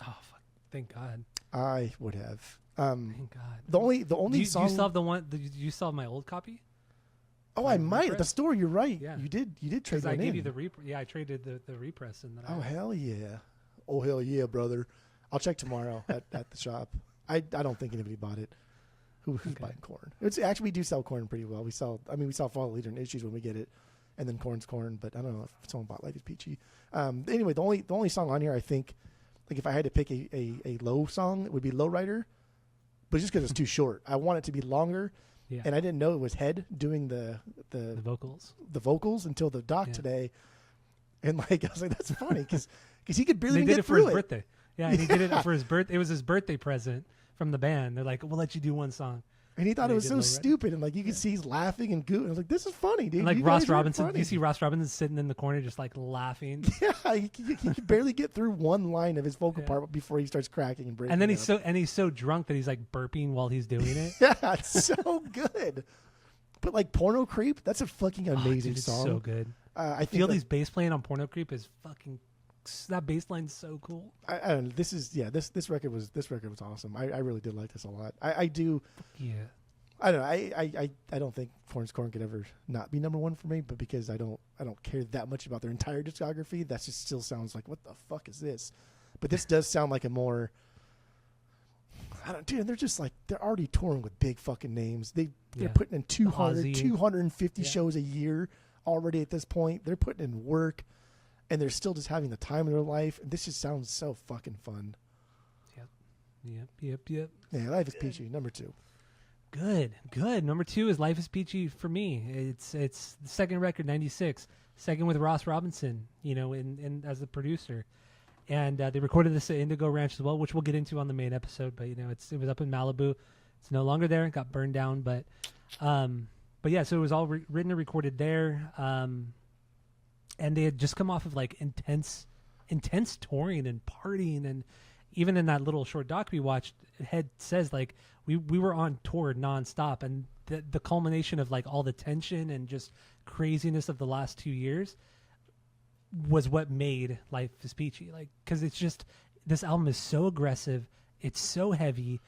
Oh fuck! Thank God. I would have. Thank God. The only song. Do you still have the one? Did you still have my old copy? Oh, I might at the store. You're right. Yeah. You did trade one in. I gave you the I traded the repress in that. Oh hell yeah! Oh hell yeah, brother! I'll check tomorrow at the shop. I don't think anybody bought it. Who's buying KoRn? It's actually, we do sell KoRn pretty well. We sell Fall Leader and Issues when we get it, and then KoRn's KoRn. But I don't know if someone bought Life is Peachy. Anyway, the only song on here, I think, like, if I had to pick a low song, it would be Lowrider, but just because it's too short. I want it to be longer. Yeah. And I didn't know it was Head doing the vocals until the doc today. And like, I was like, that's funny because he could barely even get through it. For his birthday. Yeah, and he did it for his birthday. It was his birthday present from the band. They're like, we'll let you do one song. And he thought And it they was did so Low Rider. stupid, and like you could see he's laughing and gooing. I was like, "This is funny, dude." And like You Ross guys are Robinson, funny. you see Ross Robinson sitting in the corner just like laughing. Yeah, he could barely get through one line of his vocal Yeah. part before he starts cracking and breaking. And then up. he's so drunk that he's like burping while he's doing it. Yeah, it's so good. But like Porno Creep, that's a fucking Oh, amazing dude, it's song. so good. I think Fieldy's bass playing on Porno Creep is fucking. That bass line's so cool. I don't know. This record was awesome. I really did like this a lot. I do. Yeah. I don't know. I don't think KoRn could ever not be number one for me, but because I don't care that much about their entire discography, that just still sounds like, what the fuck is this? But this does sound like a more. Dude, they're just like, they're already touring with big fucking names. They're putting in 250 shows a year already at this point. They're putting in work, and they're still just having the time of their life. And this just sounds so fucking fun. Yep. Yeah, Life is Peachy, number 2. Good. Number 2 is Life is Peachy for me. It's the second record, 96. Second with Ross Robinson, in as the producer. And they recorded this at Indigo Ranch as well, which we'll get into on the main episode. But it was up in Malibu. It's no longer there. It got burned down. But yeah, so it was all written and recorded there. And they had just come off of like intense touring and partying, and even in that little short doc we watched, Head says like we were on tour nonstop, and the culmination of like all the tension and just craziness of the last 2 years was what made Life is Peachy. Like, because it's just, this album is so aggressive, it's so heavy,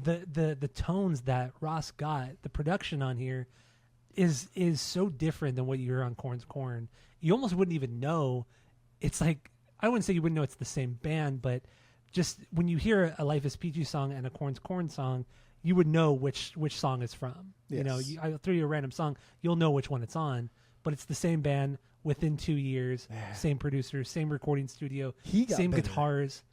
the tones that Ross got, the production on here is so different than what you hear on KoRn's KoRn. You almost wouldn't even know. It's like, I wouldn't say you wouldn't know it's the same band, but just when you hear a Life is Peachy song and a KoRn's KoRn song, you would know which song it's from. Yes. I'll throw you a random song, you'll know which one it's on, but it's the same band within 2 years, same producer, same recording studio, same better. guitars.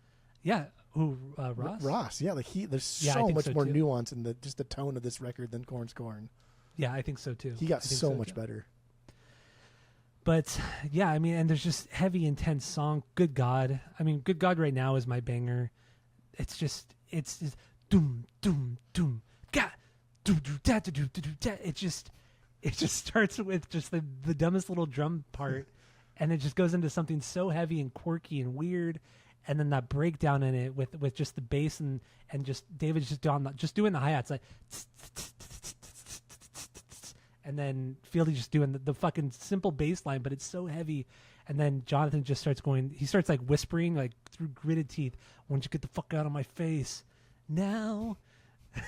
Yeah. Who, Ross? Ross, yeah, like there's I so think much so more too. nuance in the tone of this record than KoRn's KoRn. Yeah, I think so too. He got I think so too. much better. But yeah, I mean, and there's just heavy, intense song. Good God. I mean, Good God right now is my banger. It's just doom, doom, doom, ga, doom, doom, da, da, doom, da, doom, da. It just starts with just the dumbest little drum part, and it just goes into something so heavy and quirky and weird, and then that breakdown in it with just the bass and just David's just doing the hi-hats like, and then Fieldy just doing the fucking simple bass line, but it's so heavy. And then Jonathan just starts like whispering like through gritted teeth, "Why don't you get the fuck out of my face now?"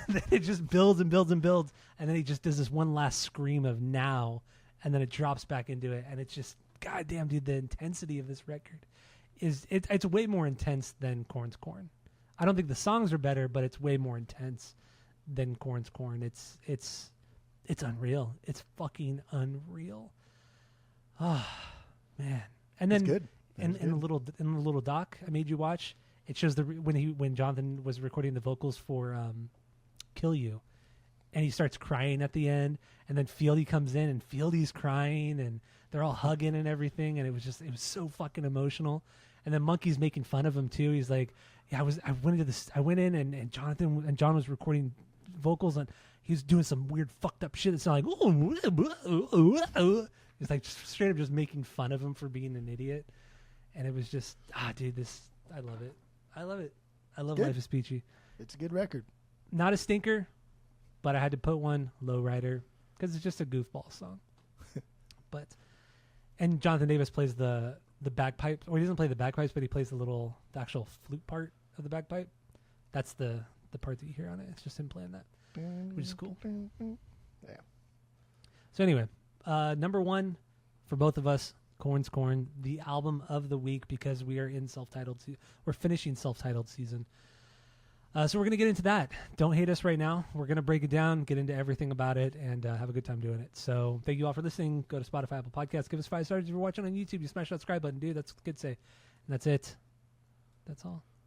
Then it just builds and builds and builds, and then he just does this one last scream of "now," and then it drops back into it, and it's just, goddamn, dude, the intensity of this record it's way more intense than KoRn's KoRn. I don't think the songs are better, but it's way more intense than KoRn's KoRn. It's unreal. It's fucking unreal. Ah, man. And then That's good. in the little doc I made you watch, it shows when Jonathan was recording the vocals for Kill You, and he starts crying at the end, and then Fieldy comes in and Fieldy's crying, and they're all hugging and everything, and it was so fucking emotional. And then Monkey's making fun of him too. He's like, "Yeah, I went in and John was recording vocals, and he was doing some weird fucked up shit that sounded like he's like straight up just making fun of him for being an idiot." And it was just, dude, I love it. I love Good. Life is Peachy. It's a good record. Not a stinker, but I had to put one Low Rider because it's just a goofball song. And Jonathan Davis plays the bagpipes, or he doesn't play the bagpipes, but he plays the actual flute part of the bagpipe. That's the part that you hear on it. It's just him playing that, which is cool. Yeah. So anyway, number 1 for both of us, KoRn's KoRn, the album of the week, because we are in self-titled. We're finishing self-titled season. So we're going to get into that. Don't hate us right now. We're going to break it down, get into everything about it, and have a good time doing it. So thank you all for listening. Go to Spotify, Apple Podcasts. Give us 5 stars if you're watching on YouTube. You smash that subscribe button, dude. That's good to say. And that's it. That's all.